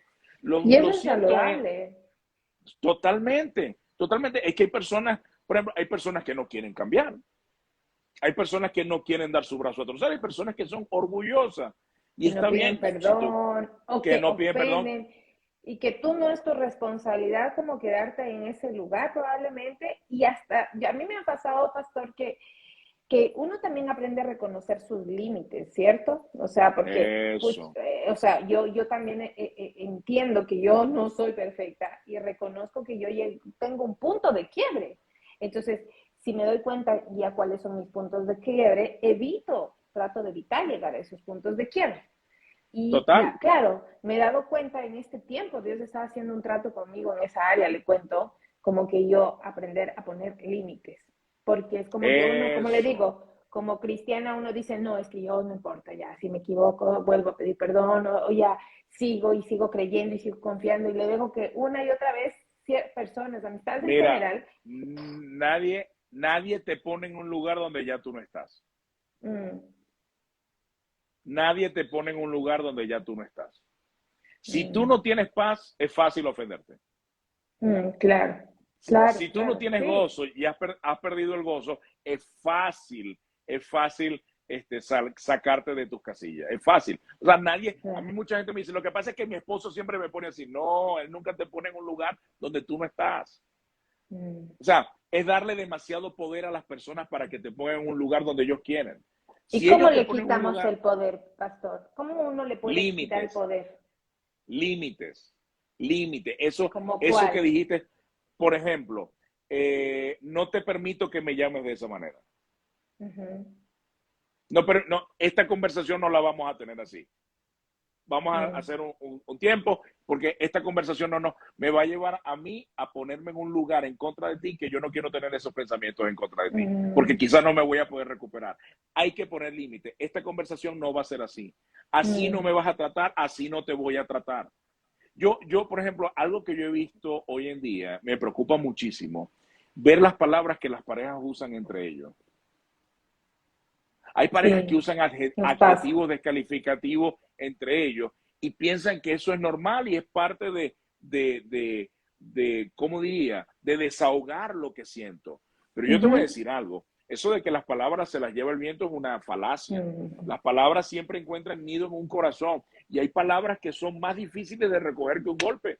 Y eso Lo es cierto es, saludable. totalmente, totalmente, es que hay personas, por ejemplo, hay personas que no quieren cambiar. Hay personas que no quieren dar su brazo a torcer, hay personas que son orgullosas y Que no está piden bien si tú perdón o que que no piden perdón. ofenden y que tú no es tu responsabilidad como quedarte en ese lugar probablemente y hasta, ya a mí me ha pasado, pastor, que uno también aprende a reconocer sus límites, ¿cierto? O sea, porque, pues, Eso, o sea, yo también entiendo que yo no soy perfecta y reconozco que yo tengo un punto de quiebre. Entonces, si me doy cuenta ya cuáles son mis puntos de quiebre, trato de evitar llegar a esos puntos de quiebre. Y total. claro, me he dado cuenta en este tiempo, Dios está haciendo un trato conmigo en esa área, le cuento, como que yo aprender a poner límites, porque es como que uno, como le Eso. digo, como cristiana uno dice, no, es que yo no importa ya, si me equivoco, vuelvo a pedir perdón, o ya sigo y sigo creyendo y sigo confiando y le dejo que una y otra vez personas, amistades en Mira, general. nadie te pone en un lugar donde ya tú no estás. mm, Nadie te pone en un lugar donde ya tú no estás. Si tú mm, no tienes paz, es fácil ofenderte. claro, claro, Si tú no claro, tienes sí. gozo y has perdido el gozo, es fácil sacarte de tus casillas. Es fácil. O sea, a mí mucha gente me dice, lo que pasa es que mi esposo siempre me pone así. No, él nunca te pone en un lugar donde tú no estás. Mm. O sea, es darle demasiado poder a las personas para que te pongan en un lugar donde ellos quieren. ¿Y Si cómo ellos te le ponen en un quitamos lugar, el poder, pastor? ¿Cómo uno le puede quitar el límites, poder? límites, límites. ¿Cómo Eso que cuál? dijiste, por ejemplo, no te permito que me llames de esa manera. Ujú, No, pero no, esta conversación no la vamos a tener así. Vamos a mm, hacer un tiempo, porque esta conversación no me va a llevar a mí a ponerme en un lugar en contra de ti que yo no quiero tener esos pensamientos en contra de ti, porque mm, quizás no me voy a poder recuperar. Hay que poner límite. Esta conversación no va a ser así. Así no mm, me vas a tratar, así no te voy a tratar. Por ejemplo, algo que yo he visto hoy en día, me preocupa muchísimo, ver las palabras que las parejas usan entre ellos. Hay parejas que sí, usan nos pasa. adjetivos descalificativos entre ellos y piensan que eso es normal y es parte ¿cómo diría? De desahogar lo que siento. Pero yo te voy a Ujú, decir algo. Eso de que las palabras se las lleva el viento es una falacia. mm, Las palabras siempre encuentran nido en un corazón y hay palabras que son más difíciles de recoger que un golpe.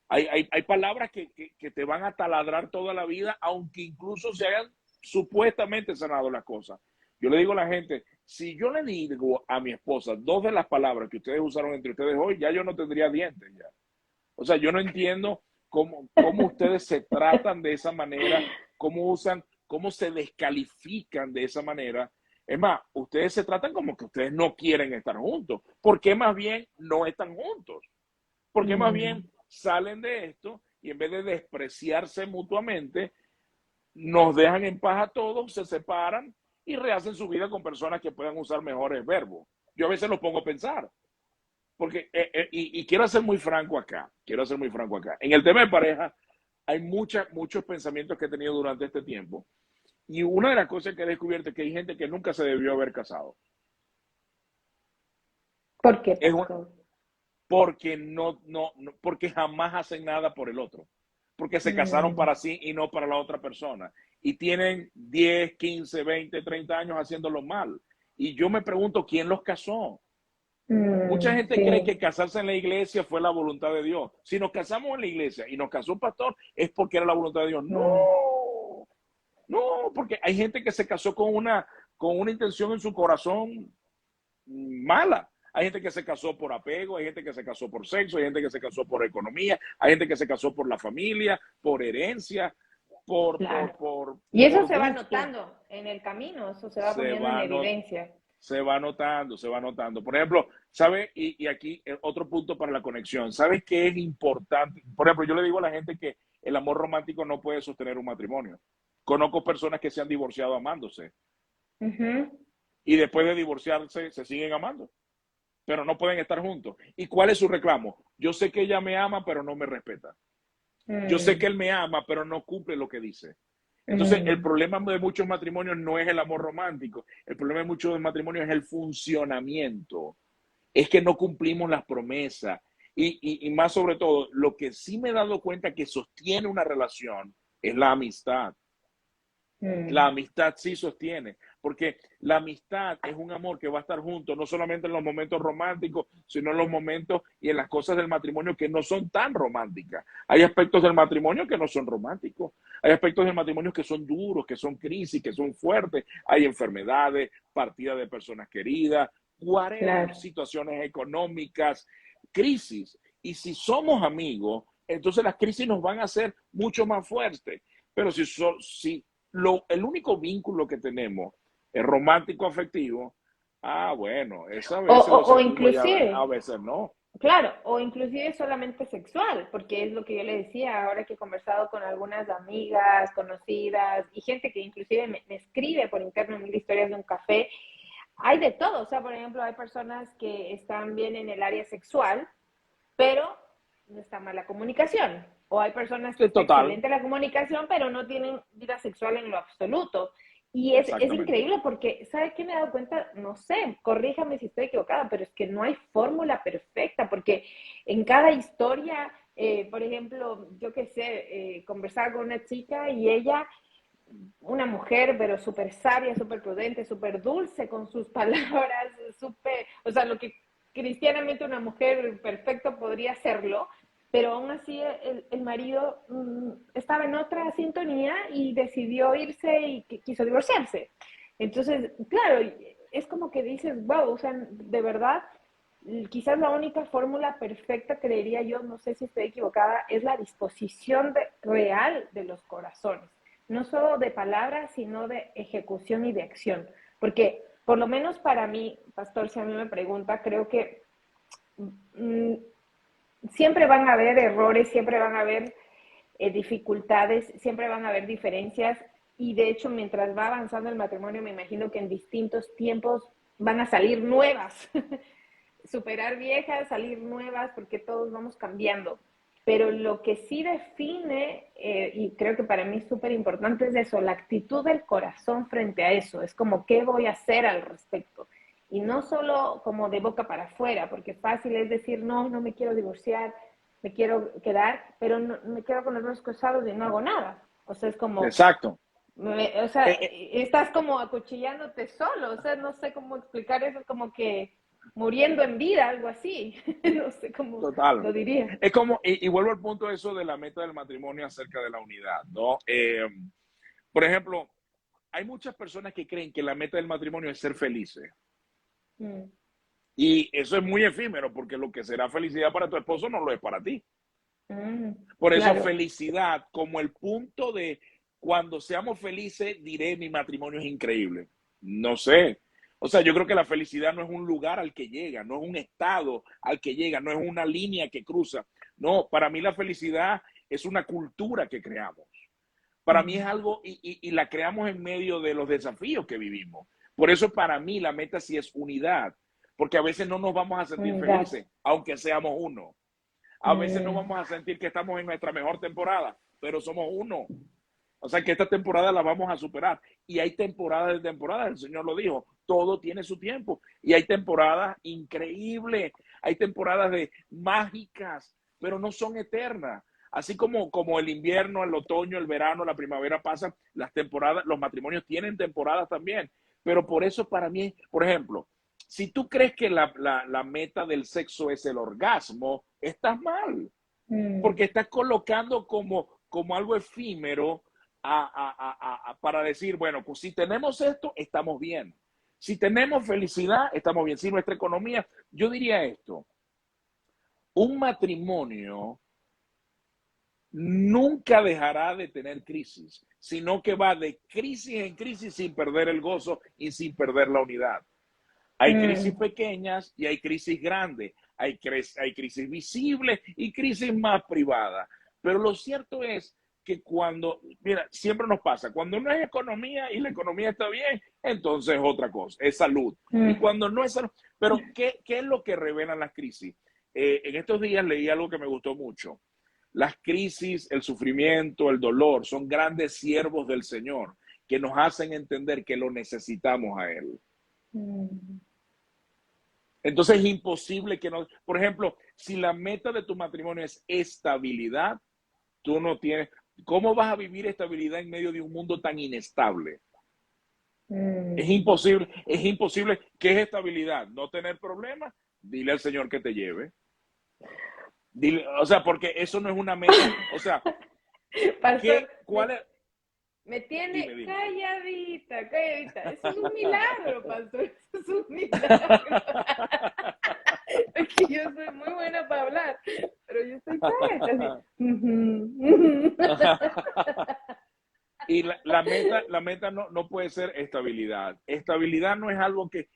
Hay palabras que te van a taladrar toda la vida, aunque incluso se hayan supuestamente sanado las cosas. Yo le digo a la gente, si yo le digo a mi esposa dos de las palabras que ustedes usaron entre ustedes hoy, ya yo no tendría dientes ya. O sea, yo no entiendo cómo ustedes se tratan de esa manera, cómo se descalifican de esa manera. Es más, ustedes se tratan como que ustedes no quieren estar juntos. ¿Por qué más bien no están juntos? Porque más bien mm, salen de esto y en vez de despreciarse mutuamente, nos dejan en paz a todos, se separan y rehacen su vida con personas que puedan usar mejores verbos. Yo a veces lo pongo a pensar, porque, y quiero ser muy franco acá, En el tema de pareja, hay muchos pensamientos que he tenido durante este tiempo. Y una de las cosas que he descubierto es que hay gente que nunca se debió haber casado. ¿Por qué, Es, pastor? porque porque jamás hacen nada por el otro, porque se casaron Mm, para sí y no para la otra persona, y tienen 10, 15, 20, 30 años haciéndolo mal. Y yo me pregunto, ¿quién los casó? Mucha gente cree sí, que casarse en la iglesia fue la voluntad de Dios. Si nos casamos en la iglesia y nos casó un pastor, es porque era la voluntad de Dios. mm, No, no, porque hay gente que se casó con una intención en su corazón mala. Hay gente que se casó por apego, hay gente que se casó por sexo, hay gente que se casó por economía, hay gente que se casó por la familia, por herencia, claro. Y eso por se va gusto. notando en el camino, eso se va Se poniendo en va, no, evidencia. se va notando, se va notando. Por ejemplo, ¿sabe? Y aquí otro punto para la conexión. ¿Sabes qué es importante? Por ejemplo, yo le digo a la gente que el amor romántico no puede sostener un matrimonio. Conozco personas que se han divorciado amándose. Ujú, y después de divorciarse se siguen amando, pero no pueden estar juntos. ¿Y cuál es su reclamo? Yo sé que ella me ama, pero no me respeta. Yo sé que él me ama, pero no cumple lo que dice. Entonces, el problema de muchos matrimonios no es el amor romántico. El problema de muchos matrimonios es el funcionamiento. Es que no cumplimos las promesas. Y más sobre todo, lo que sí me he dado cuenta que sostiene una relación es la amistad. La amistad sí sostiene, porque la amistad es un amor que va a estar junto, no solamente en los momentos románticos, sino en los momentos y en las cosas del matrimonio que no son tan románticas. Hay aspectos del matrimonio que no son románticos, hay aspectos del matrimonio que son duros, que son crisis, que son fuertes, hay enfermedades, partida de personas queridas, whatever, Claro. situaciones económicas, crisis. Y si somos amigos, entonces las crisis nos van a hacer mucho más fuertes. Pero si el único vínculo que tenemos es romántico afectivo, bueno, eso a veces lo O sentimos y inclusive, a veces no. claro, o inclusive solamente sexual, porque es lo que yo le decía ahora que he conversado con algunas amigas, conocidas y gente que inclusive me escribe por interno mil historias de un café. Hay de todo, o sea, por ejemplo, hay personas que están bien en el área sexual, pero no está mal la comunicación. O hay personas que Sí, está total, excelente la comunicación, pero no tienen vida sexual en lo absoluto. Y es exactamente. increíble porque, ¿sabe qué me he dado cuenta? No sé, corríjame si estoy equivocada, pero es que no hay fórmula perfecta, porque en cada historia, por ejemplo, yo qué sé, conversaba con una chica y ella, una mujer, pero súper sabia, súper prudente, súper dulce con sus palabras, súper, o sea, lo que cristianamente una mujer perfecta podría hacerlo, pero aún así el marido estaba en otra sintonía y decidió irse y quiso divorciarse. Entonces, claro, es como que dices, wow, o sea, de verdad, quizás la única fórmula perfecta, creería yo, no sé si estoy equivocada, es la disposición real de los corazones, no solo de palabras, sino de ejecución y de acción. Porque por lo menos para mí, pastor, si a mí me pregunta, creo que mm, siempre van a haber errores, siempre van a haber dificultades, siempre van a haber diferencias y de hecho mientras va avanzando el matrimonio me imagino que en distintos tiempos van a salir nuevas, superar viejas, salir nuevas, porque todos vamos cambiando. Pero lo que sí define, y creo que para mí es súper importante, es eso, la actitud del corazón frente a eso. Es como, ¿qué voy a hacer al respecto? Y no solo como de boca para afuera, porque fácil es decir, no, no me quiero divorciar, me quiero quedar, pero no, me quedo con los brazos cruzados y no hago nada. O sea, es como, Exacto. o sea, Eh, eh, estás como acuchillándote solo, o sea, no sé cómo explicar eso, como que muriendo en vida, algo así, no sé cómo Total. lo diría. Es como, y vuelvo al punto de eso de la meta del matrimonio acerca de la unidad, ¿no? Por ejemplo, hay muchas personas que creen que la meta del matrimonio es ser felices. Mm, Y eso es muy efímero, porque lo que será felicidad para tu esposo no lo es para ti. mm, Por eso claro. felicidad como el punto de cuando seamos felices, diré mi matrimonio es increíble. No sé. O sea, yo creo que la felicidad no es un lugar al que llega, no es un estado al que llega, no es una línea que cruza. No, para mí la felicidad es una cultura que creamos. Para mí es Mm, algo y la creamos en medio de los desafíos que vivimos. Por eso para mí la meta sí es unidad, porque a veces no nos vamos a sentir unidad. felices, aunque seamos uno. A veces no Mm, vamos a sentir que estamos en nuestra mejor temporada, pero somos uno. O sea que esta temporada la vamos a superar. Y hay temporadas de temporadas, el Señor lo dijo, todo tiene su tiempo. Y hay temporadas increíbles, hay temporadas de mágicas, pero no son eternas. Así como el invierno, el otoño, el verano, la primavera pasan, las temporadas, los matrimonios tienen temporadas también. Pero por eso para mí, por ejemplo, si tú crees que la meta del sexo es el orgasmo, estás mal, mm, porque estás colocando como algo efímero para decir, bueno, pues si tenemos esto, estamos bien. Si tenemos felicidad, estamos bien. Si nuestra economía, yo diría esto, un matrimonio nunca dejará de tener crisis, sino que va de crisis en crisis sin perder el gozo y sin perder la unidad. Hay crisis mm, pequeñas y hay crisis grandes, hay crisis visibles y crisis más privadas. Pero lo cierto es que cuando, mira, siempre nos pasa, cuando no es economía y la economía está bien, entonces es otra cosa, es salud. Y cuando no es salud, pero ¿qué es lo que revelan las crisis? En estos días leí algo que me gustó mucho. Las crisis, el sufrimiento, el dolor son grandes siervos del Señor que nos hacen entender que lo necesitamos a Él. Entonces es imposible que no, por ejemplo, si la meta de tu matrimonio es estabilidad, tú no tienes, ¿cómo vas a vivir estabilidad en medio de un mundo tan inestable? Es imposible, es imposible. ¿Qué es estabilidad? No tener problemas, dile al Señor que te lleve. Dile, o sea, porque eso no es una meta, o sea, Pastor, ¿cuál es? me tiene Dime. calladita, calladita. Eso es un milagro, pastor. Eso es un milagro. Es que yo soy muy buena para hablar, pero yo estoy callada. Y la meta no puede ser estabilidad. Estabilidad no es algo que,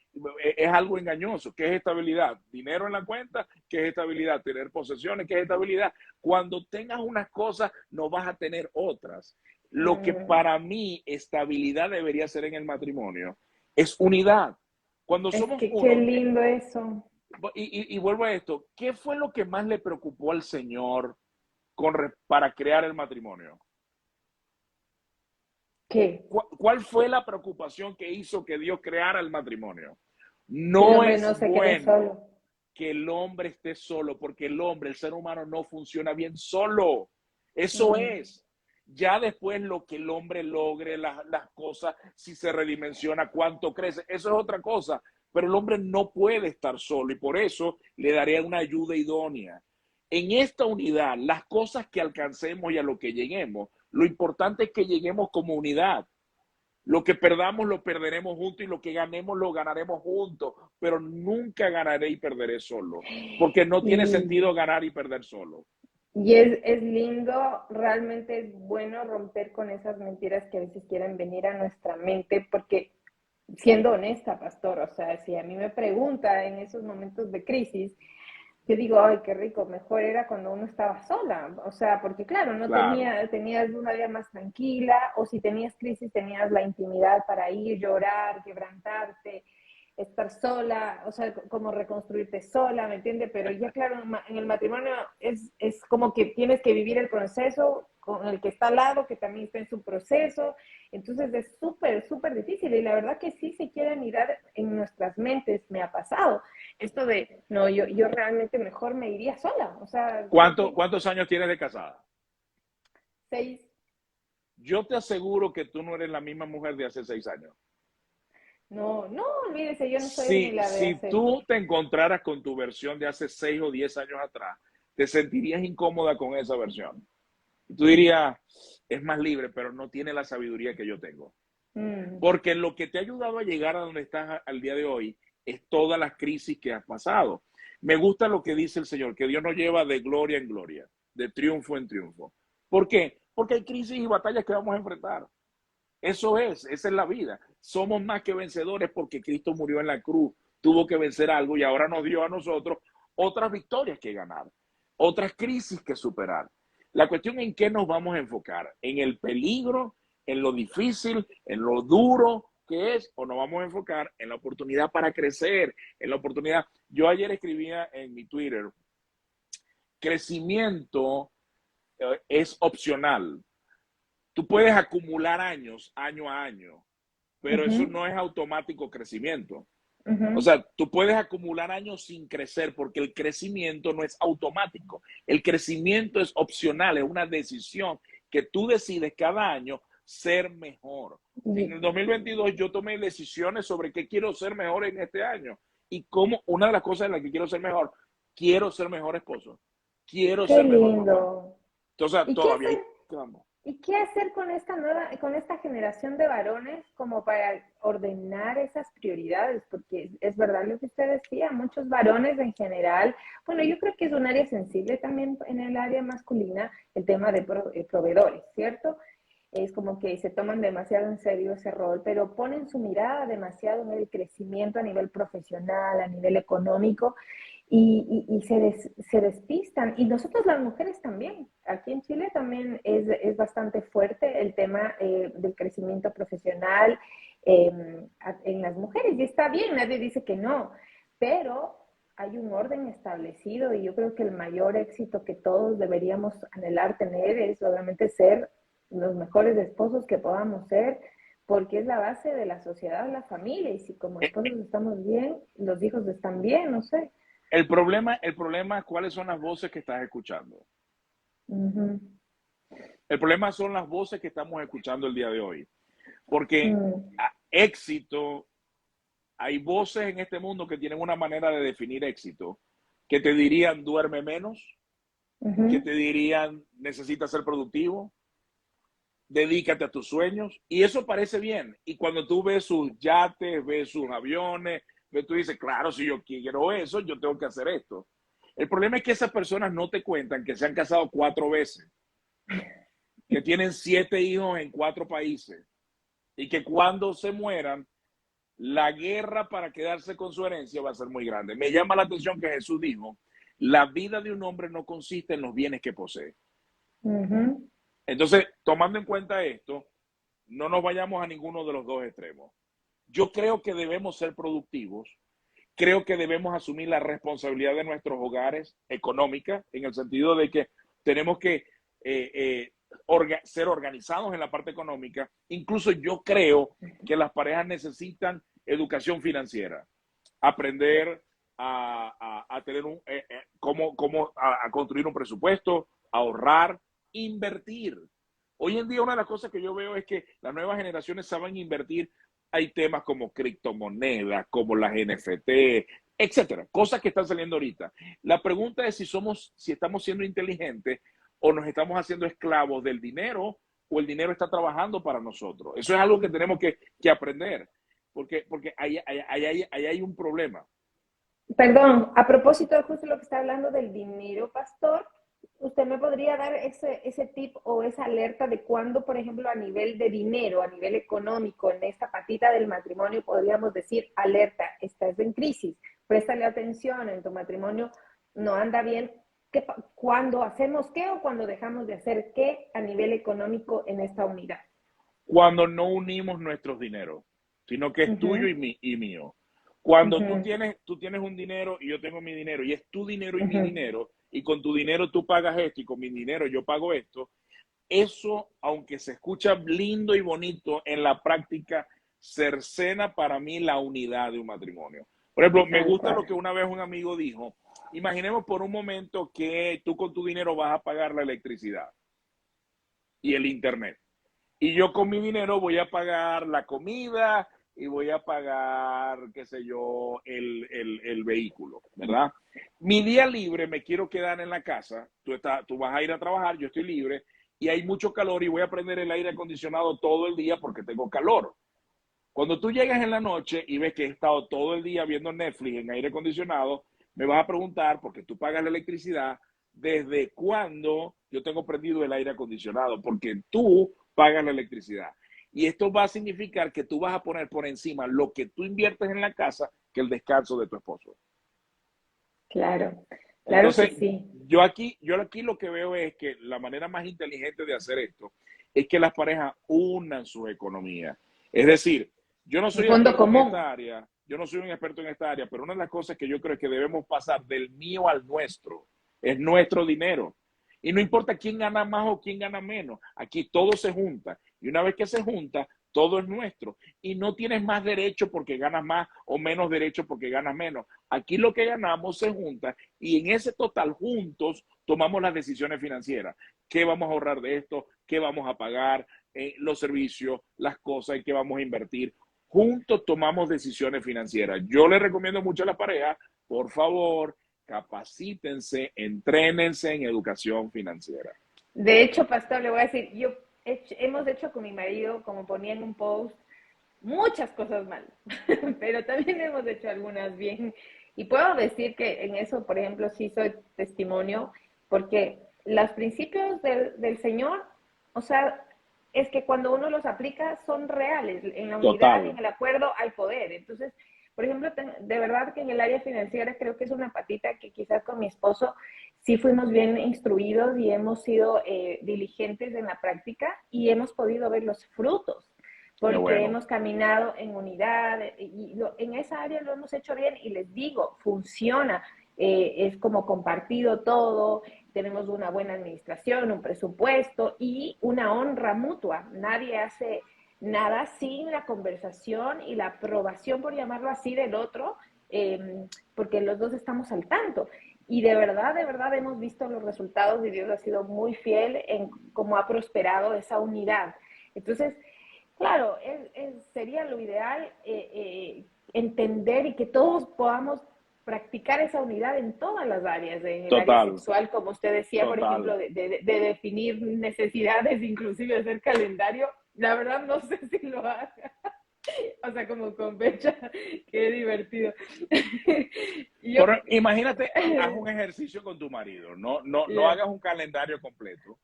es algo engañoso. ¿Qué es estabilidad? Dinero en la cuenta, ¿qué es estabilidad? Tener posesiones, ¿qué es estabilidad? Cuando tengas unas cosas, no vas a tener otras. Lo que para mí estabilidad debería ser en el matrimonio es unidad. Cuando Es somos que qué uno, lindo eso. y vuelvo a esto, ¿qué fue lo que más le preocupó al Señor para crear el matrimonio? ¿Qué? ¿Cuál fue la preocupación que hizo que Dios creara el matrimonio? Que el No hombre no es se quede bueno solo. que el hombre esté solo, porque el ser humano no funciona bien solo. Eso es. Ya después lo que el hombre logre, las cosas, si se redimensiona, cuánto crece, eso es otra cosa. Pero el hombre no puede estar solo y por eso le daré una ayuda idónea. En esta unidad, las cosas que alcancemos y a lo que lleguemos, lo importante es que lleguemos como unidad. Lo que perdamos lo perderemos juntos y lo que ganemos lo ganaremos juntos, pero nunca ganaré y perderé solo, porque no tiene Y, sentido ganar y perder solo. y es lindo, realmente es bueno romper con esas mentiras que a veces quieren venir a nuestra mente, porque siendo honesta, pastor, o sea, si a mí me pregunta en esos momentos de crisis, yo digo, ay, qué rico, mejor era cuando uno estaba sola, o sea, porque claro, no Claro. tenías una vida más tranquila, o si tenías crisis, tenías la intimidad para ir, llorar, quebrantarte, estar sola, o sea, como reconstruirte sola, ¿me entiendes? Pero ya claro, en el matrimonio es como que tienes que vivir el proceso con el que está al lado, que también está en su proceso, entonces es súper, súper difícil y la verdad que sí se quiere mirar en nuestras mentes, me ha pasado esto de, no, yo realmente mejor me iría sola, o sea, creo que ¿Cuántos años tienes de casada? 6, Yo te aseguro que tú no eres la misma mujer de hace 6 años. no, no, olvídese, yo no soy ni Si, la de si hace, tú te encontraras con tu versión de hace 6 o 10 años atrás, te sentirías incómoda con esa versión. Y tú dirías, es más libre, pero no tiene la sabiduría que yo tengo. Porque lo que te ha ayudado a llegar a donde estás al día de hoy es todas las crisis que has pasado. Me gusta lo que dice el Señor, que Dios nos lleva de gloria en gloria, de triunfo en triunfo. ¿Por qué? Porque hay crisis y batallas que vamos a enfrentar. Esa es la vida. Somos más que vencedores porque Cristo murió en la cruz, tuvo que vencer algo y ahora nos dio a nosotros otras victorias que ganar, otras crisis que superar. La cuestión en qué nos vamos a enfocar, en el peligro, en lo difícil, en lo duro que es, o nos vamos a enfocar en la oportunidad para crecer, en la oportunidad. Yo ayer escribía en mi Twitter, crecimiento es opcional. Tú puedes acumular años, año a año, pero eso no es automático crecimiento. O sea, tú puedes acumular años sin crecer porque el crecimiento no es automático. El crecimiento es opcional, es una decisión que tú decides cada año ser mejor. En el 2022 yo tomé decisiones sobre qué quiero ser mejor en este año y cómo una de las cosas en las que quiero ser mejor esposo, quiero qué ser mejor papá. lindo. Entonces, ¿Y qué todavía hacer? hay campo. ¿Y qué hacer con esta generación de varones como para ordenar esas prioridades? Porque es verdad lo que usted decía, muchos varones en general, bueno, yo creo que es un área sensible también en el área masculina, el tema de proveedores, ¿cierto? Es como que se toman demasiado en serio ese rol, pero ponen su mirada demasiado en el crecimiento a nivel profesional, a nivel económico, y se despistan. Y nosotros las mujeres también. Aquí en Chile también es bastante fuerte el tema del crecimiento profesional eh, en las mujeres. Y está bien, nadie dice que no, pero hay un orden establecido y yo creo que el mayor éxito que todos deberíamos anhelar tener es obviamente ser los mejores esposos que podamos ser, porque es la base de la sociedad, la familia, y si como Eh, esposos estamos bien, los hijos están bien, no sé. el problema, ¿cuáles son las voces que estás escuchando? Ujú. El problema son las voces que estamos escuchando el día de hoy. Porque Mm, éxito, hay voces en este mundo que tienen una manera de definir éxito, que te dirían duerme menos, que ujú. te dirían necesitas ser productivo, dedícate a tus sueños, y eso parece bien. Y cuando tú ves sus yates, ves sus aviones, ves, tú dices, claro, si yo quiero eso, yo tengo que hacer esto. El problema es que esas personas no te cuentan que se han casado 4 veces, que tienen 7 hijos en 4 países, y que cuando se mueran, la guerra para quedarse con su herencia va a ser muy grande. Me llama la atención que Jesús dijo, la vida de un hombre no consiste en los bienes que posee. Ujú. Entonces, tomando en cuenta esto, no nos vayamos a ninguno de los dos extremos. Yo creo que debemos ser productivos, creo que debemos asumir la responsabilidad de nuestros hogares económica, en el sentido de que tenemos que ser organizados en la parte económica. Incluso yo creo que las parejas necesitan educación financiera, aprender a tener a construir un presupuesto, ahorrar, invertir. Hoy en día una de las cosas que yo veo es que las nuevas generaciones saben invertir. Hay temas como criptomonedas, como las NFT, etcétera, cosas que están saliendo ahorita. La pregunta es si estamos siendo inteligentes o nos estamos haciendo esclavos del dinero o el dinero está trabajando para nosotros. Eso es algo que tenemos que aprender, porque ahí hay un problema. Perdón, a propósito de justo lo que está hablando del dinero, pastor, ¿usted me podría dar ese tip o esa alerta de cuándo, por ejemplo, a nivel de dinero, a nivel económico, en esta patita del matrimonio, podríamos decir, alerta, estás en crisis, préstale atención, en tu matrimonio no anda bien? ¿Cuándo hacemos qué o cuando dejamos de hacer qué a nivel económico en esta unidad? Cuando no unimos nuestros dineros, sino que es tuyo Ujú, y mío. Cuando ujú, tú tienes un dinero y yo tengo mi dinero, y es tu dinero y mi ujú. dinero, y con tu dinero tú pagas esto y con mi dinero yo pago esto, eso, aunque se escucha lindo y bonito, en la práctica cercena para mí la unidad de un matrimonio. Por ejemplo, me Tal gusta lo cual. que una vez un amigo dijo, imaginemos por un momento que tú con tu dinero vas a pagar la electricidad y el internet. Y yo con mi dinero voy a pagar la comida y voy a pagar, qué sé yo, el vehículo, ¿verdad? Mi día libre me quiero quedar en la casa, tú vas a ir a trabajar, yo estoy libre y hay mucho calor y voy a prender el aire acondicionado todo el día porque tengo calor. Cuando tú llegas en la noche y ves que he estado todo el día viendo Netflix en aire acondicionado, me vas a preguntar, porque tú pagas la electricidad, ¿desde cuándo yo tengo prendido el aire acondicionado? Porque tú pagas la electricidad. Y esto va a significar que tú vas a poner por encima lo que tú inviertes en la casa que el descanso de tu esposo. Claro, claro que Entonces, sí. yo aquí lo que veo es que la manera más inteligente de hacer esto es que las parejas unan sus economías. Es decir, yo no Un soy fondo experto en común. esta área, yo no soy un experto en esta área, pero una de las cosas que yo creo es que debemos pasar del mío al nuestro, es nuestro dinero. Y no importa quién gana más o quién gana menos, aquí todo se junta. Y una vez que se junta, todo es nuestro. Y no tienes más derecho porque ganas más o menos derecho porque ganas menos. Aquí lo que ganamos se junta y en ese total juntos tomamos las decisiones financieras. ¿Qué vamos a ahorrar de esto? ¿Qué vamos a pagar? Los servicios, las cosas en que vamos a invertir. Juntos tomamos decisiones financieras. Yo les recomiendo mucho a la pareja, por favor, capacítense, entrénense en educación financiera. De hecho, pastor, le voy a decir, hemos hecho con mi marido, como ponía en un post, muchas cosas mal, pero también hemos hecho algunas bien. Y puedo decir que en eso, por ejemplo, sí soy testimonio, porque los principios del Señor, o sea, es que cuando uno los aplica son reales. En la unidad y Total. en el acuerdo hay poder. Entonces, Por ejemplo, de verdad que en el área financiera creo que es una patita que quizás con mi esposo sí fuimos bien instruidos y hemos sido diligentes en la práctica y hemos podido ver los frutos Qué porque bueno. hemos caminado en unidad y en esa área lo hemos hecho bien y les digo, funciona. Es como compartido todo, tenemos una buena administración, un presupuesto y una honra mutua. Nadie hace nada sin la conversación y la aprobación, por llamarlo así, del otro, porque los dos estamos al tanto. Y de verdad hemos visto los resultados y Dios ha sido muy fiel en cómo ha prosperado esa unidad. Entonces, claro, sería lo ideal entender y que todos podamos practicar esa unidad en todas las áreas, en el área Total, sexual, como usted decía, por total. ejemplo, de definir necesidades, inclusive hacer calendario. La verdad no sé si lo haga. O sea, como con fecha, qué divertido. Yo, Pero imagínate, haz un ejercicio con tu marido, no yeah. hagas un calendario completo,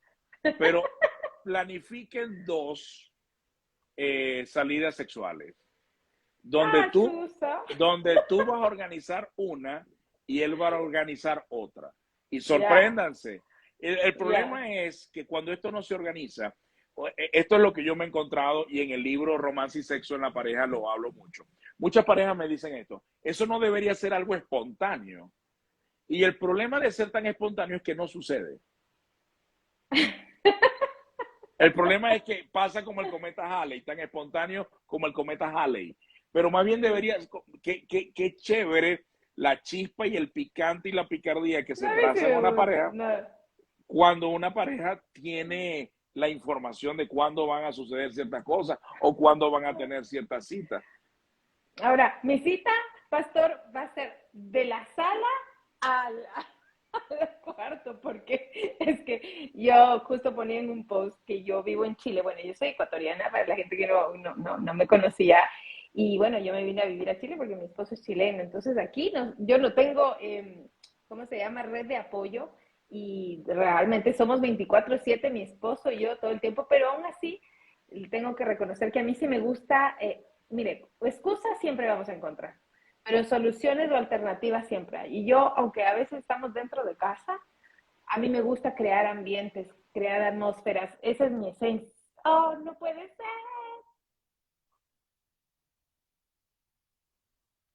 pero planifiquen dos salidas sexuales, donde Ah, tú, chusa. donde tú vas a organizar una y él va a organizar otra. Y Ya, sorpréndanse. El ya. problema es que cuando esto no se organiza, esto es lo que yo me he encontrado y en el libro Romance y Sexo en la Pareja lo hablo mucho. Muchas parejas me dicen esto, eso no debería ser algo espontáneo. Y el problema de ser tan espontáneo es que no sucede. El problema es que pasa como el cometa Halley, tan espontáneo como el cometa Halley. Pero más bien debería, que chévere la chispa y el picante y la picardía que se No, a mí sí traza en me una gusta. pareja No. cuando una pareja tiene la información de cuándo van a suceder ciertas cosas o cuándo van a tener ciertas citas. Ahora, mi cita, pastor, va a ser de la sala al, al cuarto, porque es que yo justo ponía en un post que yo vivo en Chile. Bueno, yo soy ecuatoriana, para la gente que no me conocía. Y bueno, yo me vine a vivir a Chile porque mi esposo es chileno. Entonces aquí no, yo no tengo, ¿cómo se llama? Red de apoyo. Y realmente somos 24/7, mi esposo y yo todo el tiempo, pero aún así tengo que reconocer que a mí sí me gusta, mire, excusas siempre vamos a encontrar, pero soluciones o alternativas siempre hay. Y yo, aunque a veces estamos dentro de casa, a mí me gusta crear ambientes, crear atmósferas. Esa es mi esencia. Oh, no puede ser.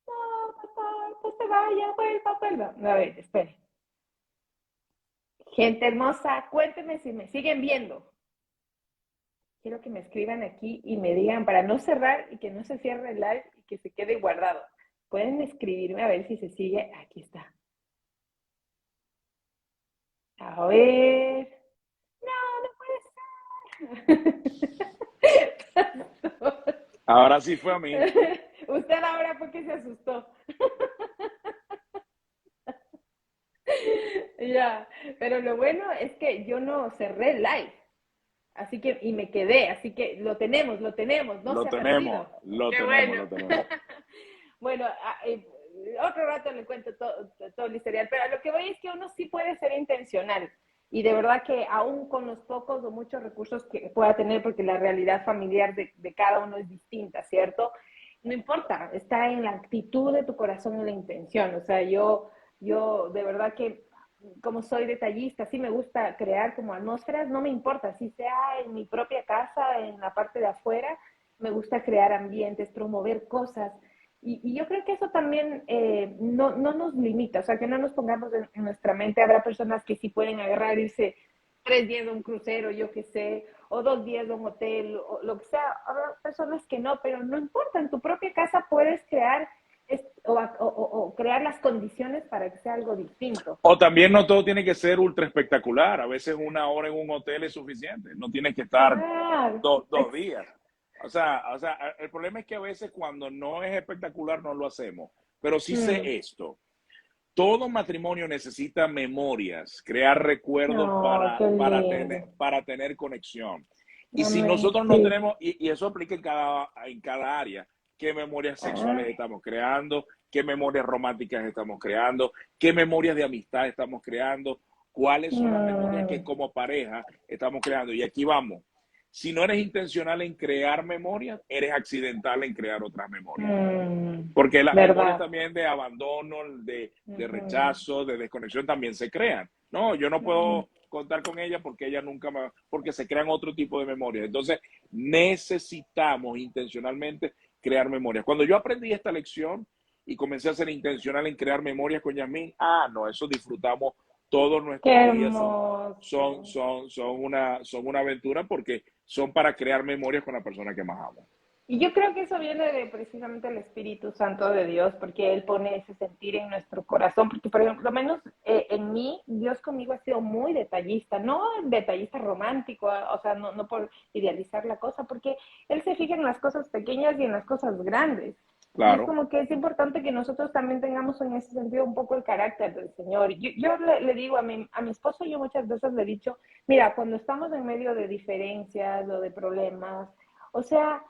No, papá, no se vaya, vuelva, vuelva. A ver, espere. Gente hermosa, cuéntenme si me siguen viendo. Quiero que me escriban aquí y me digan para no cerrar y que no se cierre el live y que se quede guardado. Pueden escribirme a ver si se sigue. Aquí está. A ver. No, no puede ser. Ahora sí fue a mí. Usted ahora fue que se asustó. Ya, pero lo bueno es que yo no cerré el live. Así que, y me quedé, así que lo tenemos, no Lo se ha perdido. tenemos, lo Qué tenemos, bueno. lo tenemos. Bueno, otro rato le cuento todo el historial, pero a lo que voy es que uno sí puede ser intencional y de verdad que aún con los pocos o muchos recursos que pueda tener, porque la realidad familiar de cada uno es distinta, ¿cierto? No importa, está en la actitud de tu corazón y la intención. O sea, yo de verdad que como soy detallista, sí me gusta crear como atmósferas, no me importa, si sea en mi propia casa, en la parte de afuera, me gusta crear ambientes, promover cosas. Y yo creo que eso también no nos limita, o sea, que no nos pongamos en nuestra mente. Habrá personas que sí pueden agarrar, irse 3 días de un crucero, yo qué sé, o 2 días de un hotel, o lo que sea. Habrá personas que no, pero no importa, en tu propia casa puedes crear o crear las condiciones para que sea algo distinto. O también no todo tiene que ser ultra espectacular. A veces una hora en un hotel es suficiente. No tienes que estar Claro. 2 días. O sea, el problema es que a veces cuando no es espectacular no lo hacemos. Pero sí sé Mm. esto. Todo matrimonio necesita memorias, crear recuerdos No, qué tener, lindo. para tener conexión. Y si Amén. nosotros no Sí. tenemos, y eso aplica en cada área, qué memorias Ah, sexuales estamos creando, qué memorias románticas estamos creando, qué memorias de amistad estamos creando, cuáles son las memorias que mm, como pareja estamos creando. Y aquí vamos. Si no eres intencional en crear memorias, eres accidental en crear otras memorias. Porque las memorias ¿Verdad? también de abandono, de Ujú, rechazo, de desconexión también se crean. No, yo no ujú. puedo contar con ella porque ella nunca me... Porque se crean otro tipo de memorias. Entonces, necesitamos intencionalmente crear memorias. Cuando yo aprendí esta lección y comencé a ser intencional en crear memorias con Yasmín, no, eso disfrutamos todos Qué nuestros días. hermoso. Son una aventura porque son para crear memorias con la persona que más amo. Y yo creo que eso viene de precisamente el Espíritu Santo de Dios, porque Él pone ese sentir en nuestro corazón, porque por ejemplo, lo menos en mí, Dios conmigo ha sido muy detallista, no detallista romántico, o sea, no por idealizar la cosa, porque Él se fija en las cosas pequeñas y en las cosas grandes. Y es Claro. como que es importante que nosotros también tengamos en ese sentido un poco el carácter del Señor. Yo le digo a mi esposo, yo muchas veces le he dicho, mira, cuando estamos en medio de diferencias o de problemas, o sea,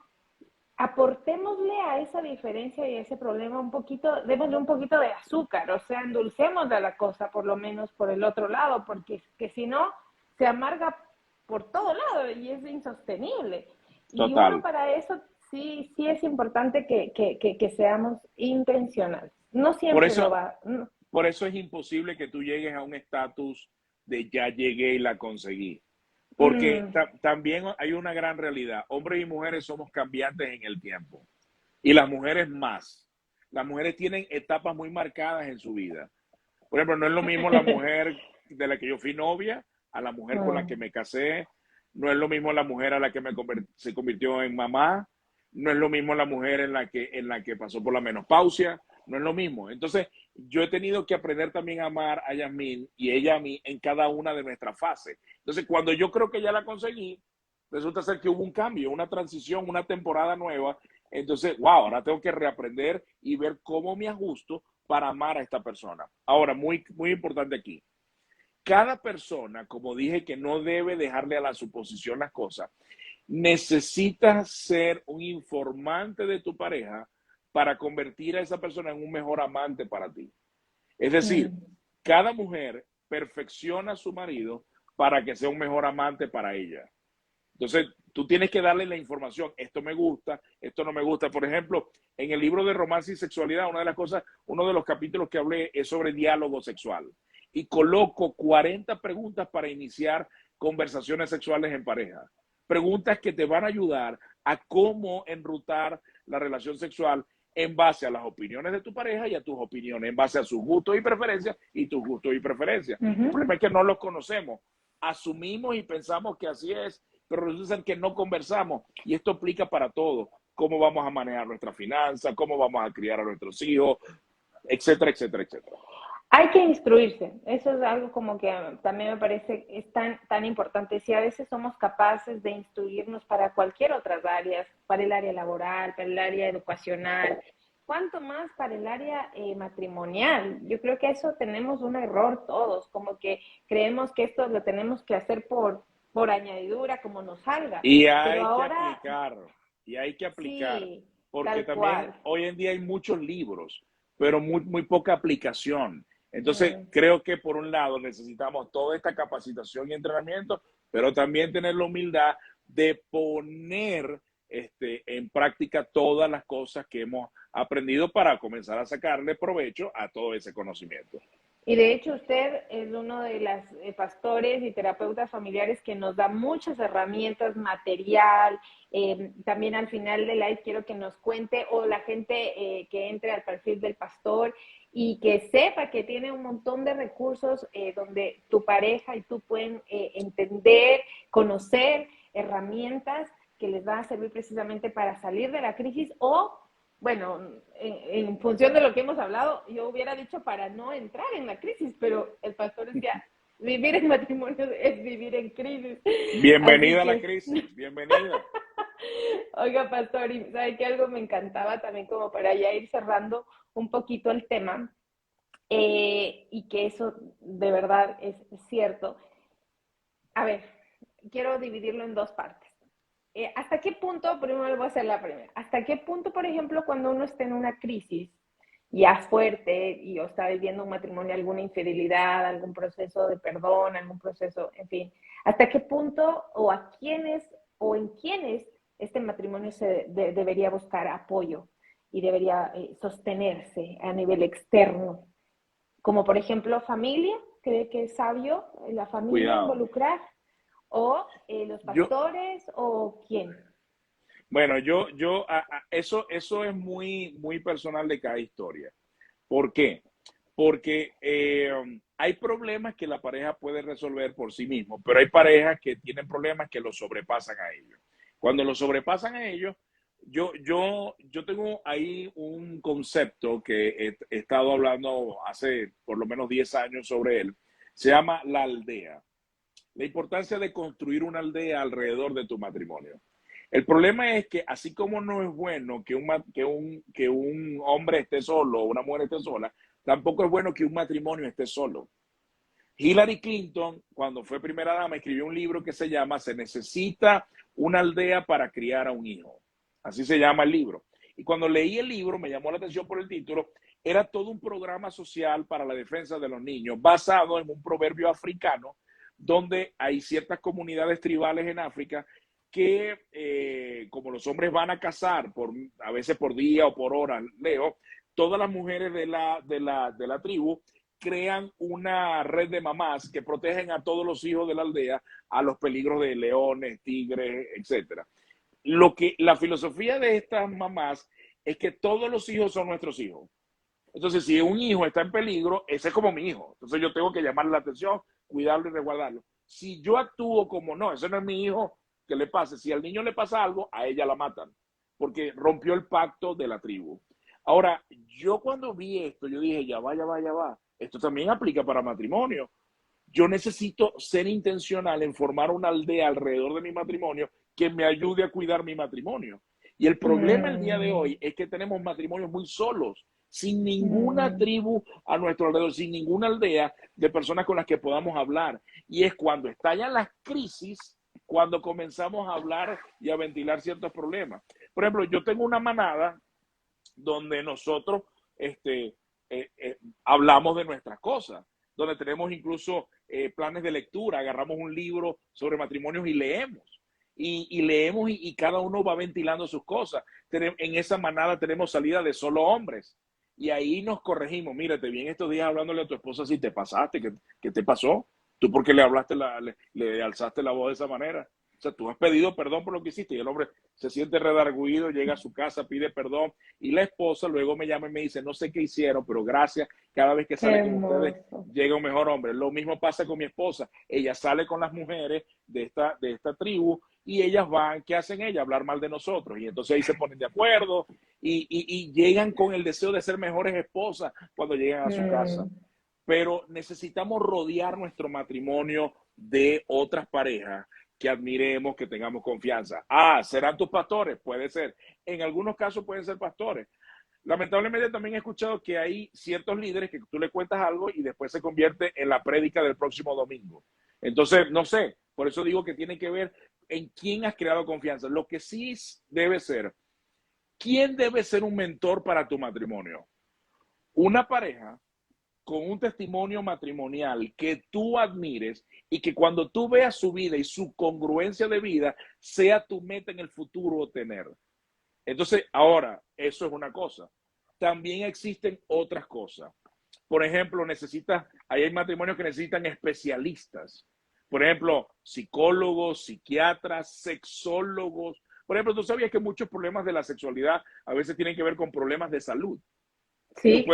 aportémosle a esa diferencia y a ese problema un poquito, démosle un poquito de azúcar, o sea, endulcemos de la cosa por lo menos por el otro lado, porque que si no, se amarga por todo lado y es insostenible. Y uno Total. para eso sí es importante que seamos intencionales. No Por siempre lo eso, va. No. por eso es imposible que tú llegues a un estatus de ya llegué y la conseguí. Porque Mm, también hay una gran realidad. Hombres y mujeres somos cambiantes en el tiempo. Y las mujeres más. Las mujeres tienen etapas muy marcadas en su vida. Por ejemplo, no es lo mismo la mujer de la que yo fui novia a la mujer con la que mm, me casé. No es lo mismo la mujer a la que se convirtió en mamá. No es lo mismo la mujer en la que pasó por la menopausia. No es lo mismo. Entonces, yo he tenido que aprender también a amar a Yasmín y ella a mí en cada una de nuestras fases. Entonces, cuando yo creo que ya la conseguí, resulta ser que hubo un cambio, una transición, una temporada nueva. Entonces, wow, ahora tengo que reaprender y ver cómo me ajusto para amar a esta persona. Ahora, muy importante aquí. Cada persona, como dije, que no debe dejarle a la suposición las cosas, necesitas ser un informante de tu pareja para convertir a esa persona en un mejor amante para ti. Es decir, mm. cada mujer perfecciona a su marido para que sea un mejor amante para ella. Entonces, tú tienes que darle la información, esto me gusta, esto no me gusta. Por ejemplo, en el libro de Romance y Sexualidad, una de las cosas, uno de los capítulos que hablé es sobre diálogo sexual. Y coloco 40 preguntas para iniciar conversaciones sexuales en pareja. Preguntas que te van a ayudar a cómo enrutar la relación sexual en base a las opiniones de tu pareja y a tus opiniones, en base a sus gustos y preferencias y tus gustos y preferencias. El Ujú. problema es que no los conocemos. Asumimos y pensamos que así es, pero resulta que no conversamos. Y esto aplica para todo. Cómo vamos a manejar nuestra finanza, cómo vamos a criar a nuestros hijos, etcétera, etcétera, etcétera. Hay que instruirse, eso es algo como que también me parece es tan importante. Si a veces somos capaces de instruirnos para cualquier otras áreas, para el área laboral, para el área educacional, cuánto más para el área matrimonial. Yo creo que eso tenemos un error todos, como que creemos que esto lo tenemos que hacer por añadidura, como nos salga. Y Pero hay que ahora aplicar, y hay que aplicar, sí, porque tal también cual. hoy en día hay muchos libros, pero muy poca aplicación. Entonces, Mm. creo que por un lado necesitamos toda esta capacitación y entrenamiento, pero también tener la humildad de poner en práctica todas las cosas que hemos aprendido para comenzar a sacarle provecho a todo ese conocimiento. Y de hecho usted es uno de los pastores y terapeutas familiares que nos da muchas herramientas, material. También al final de live quiero que nos cuente o la gente que entre al perfil del pastor y que sepa que tiene un montón de recursos donde tu pareja y tú pueden entender, conocer herramientas que les van a servir precisamente para salir de la crisis o bueno, en función de lo que hemos hablado, yo hubiera dicho para no entrar en la crisis, pero el pastor decía, vivir en matrimonio es vivir en crisis. Así Bienvenida a la que, crisis, bienvenida. oiga, pastor, y sabe que algo me encantaba también como para ya ir cerrando un poquito el tema, y que eso de verdad es cierto. A ver, quiero dividirlo en dos partes. ¿Hasta qué punto, primero le voy a hacer la primera, hasta qué punto, por ejemplo, cuando uno está en una crisis ya fuerte y o está viviendo un matrimonio, alguna infidelidad, algún proceso de perdón, algún proceso, en fin, hasta qué punto o a quiénes o en quiénes este matrimonio debería buscar apoyo y debería sostenerse a nivel externo, como por ejemplo familia, cree que es sabio la familia Cuidado. involucrar, o los Yo, pastores, o quién. bueno, eso es muy personal de cada historia. ¿Por qué? Porque hay problemas que la pareja puede resolver por sí mismo, pero hay parejas que tienen problemas que los sobrepasan a ellos. Cuando los sobrepasan a ellos, yo tengo ahí un concepto que he estado hablando hace por lo menos 10 años sobre él. Se llama la aldea. La importancia de construir una aldea alrededor de tu matrimonio. El problema es que así como no es bueno que un hombre esté solo o una mujer esté sola, tampoco es bueno que un matrimonio esté solo. Hillary Clinton, cuando fue primera dama, escribió un libro que se llama Se necesita una aldea para criar a un hijo. Así se llama el libro. Y cuando leí el libro, me llamó la atención por el título, era todo un programa social para la defensa de los niños, basado en un proverbio africano, donde hay ciertas comunidades tribales en África que, como los hombres van a cazar, a veces por día o por hora, leo, todas las mujeres de la tribu crean una red de mamás que protegen a todos los hijos de la aldea a los peligros de leones, tigres, etcétera. La filosofía de estas mamás es que todos los hijos son nuestros hijos. Entonces, si un hijo está en peligro, ese es como mi hijo. Entonces, yo tengo que llamarle la atención, cuidarlo y resguardarlo. Si yo actúo como no, ese no es mi hijo, que le pase. Si al niño le pasa algo, a ella la matan, porque rompió el pacto de la tribu. Ahora, yo cuando vi esto, yo dije, ya va, ya va, ya va. Esto también aplica para matrimonio. Yo necesito ser intencional en formar una aldea alrededor de mi matrimonio que me ayude a cuidar mi matrimonio. Y el problema el día de Mm, hoy es que tenemos matrimonios muy solos, sin ninguna mm, tribu a nuestro alrededor, sin ninguna aldea de personas con las que podamos hablar. Y es cuando estallan las crisis, cuando comenzamos a hablar y a ventilar ciertos problemas. Por ejemplo, yo tengo una manada donde nosotros hablamos de nuestras cosas, donde tenemos incluso planes de lectura, agarramos un libro sobre matrimonios y leemos. Y leemos y cada uno va ventilando sus cosas. En esa manada tenemos salida de solo hombres. Y ahí nos corregimos. Mira, te vi en estos días hablándole a tu esposa si te pasaste, ¿qué te pasó? ¿Tú por qué le hablaste, le alzaste la voz de esa manera? O sea, tú has pedido perdón por lo que hiciste y el hombre se siente redarguido, llega a su casa, pide perdón y la esposa luego me llama y me dice, no sé qué hicieron, pero gracias, cada vez que qué sale con ustedes hermoso. llega un mejor hombre. Lo mismo pasa con mi esposa, ella sale con las mujeres de esta tribu y ellas van, ¿qué hacen ellas? Hablar mal de nosotros y entonces ahí se ponen de acuerdo y llegan con el deseo de ser mejores esposas cuando llegan a su casa. Mm, Pero necesitamos rodear nuestro matrimonio de otras parejas que admiremos, que tengamos confianza. Ah, ¿serán tus pastores? Puede ser. En algunos casos pueden ser pastores. Lamentablemente también he escuchado que hay ciertos líderes que tú le cuentas algo y después se convierte en la prédica del próximo domingo. Entonces, no sé, por eso digo que tiene que ver en quién has creado confianza. Lo que sí debe ser, ¿quién debe ser un mentor para tu matrimonio? Una pareja con un testimonio matrimonial que tú admires y que cuando tú veas su vida y su congruencia de vida sea tu meta en el futuro tener. Entonces, ahora, eso es una cosa. También existen otras cosas. Por ejemplo, hay matrimonios que necesitan especialistas. Por ejemplo, psicólogos, psiquiatras, sexólogos. Por ejemplo, tú sabías que muchos problemas de la sexualidad a veces tienen que ver con problemas de salud. Tú sí,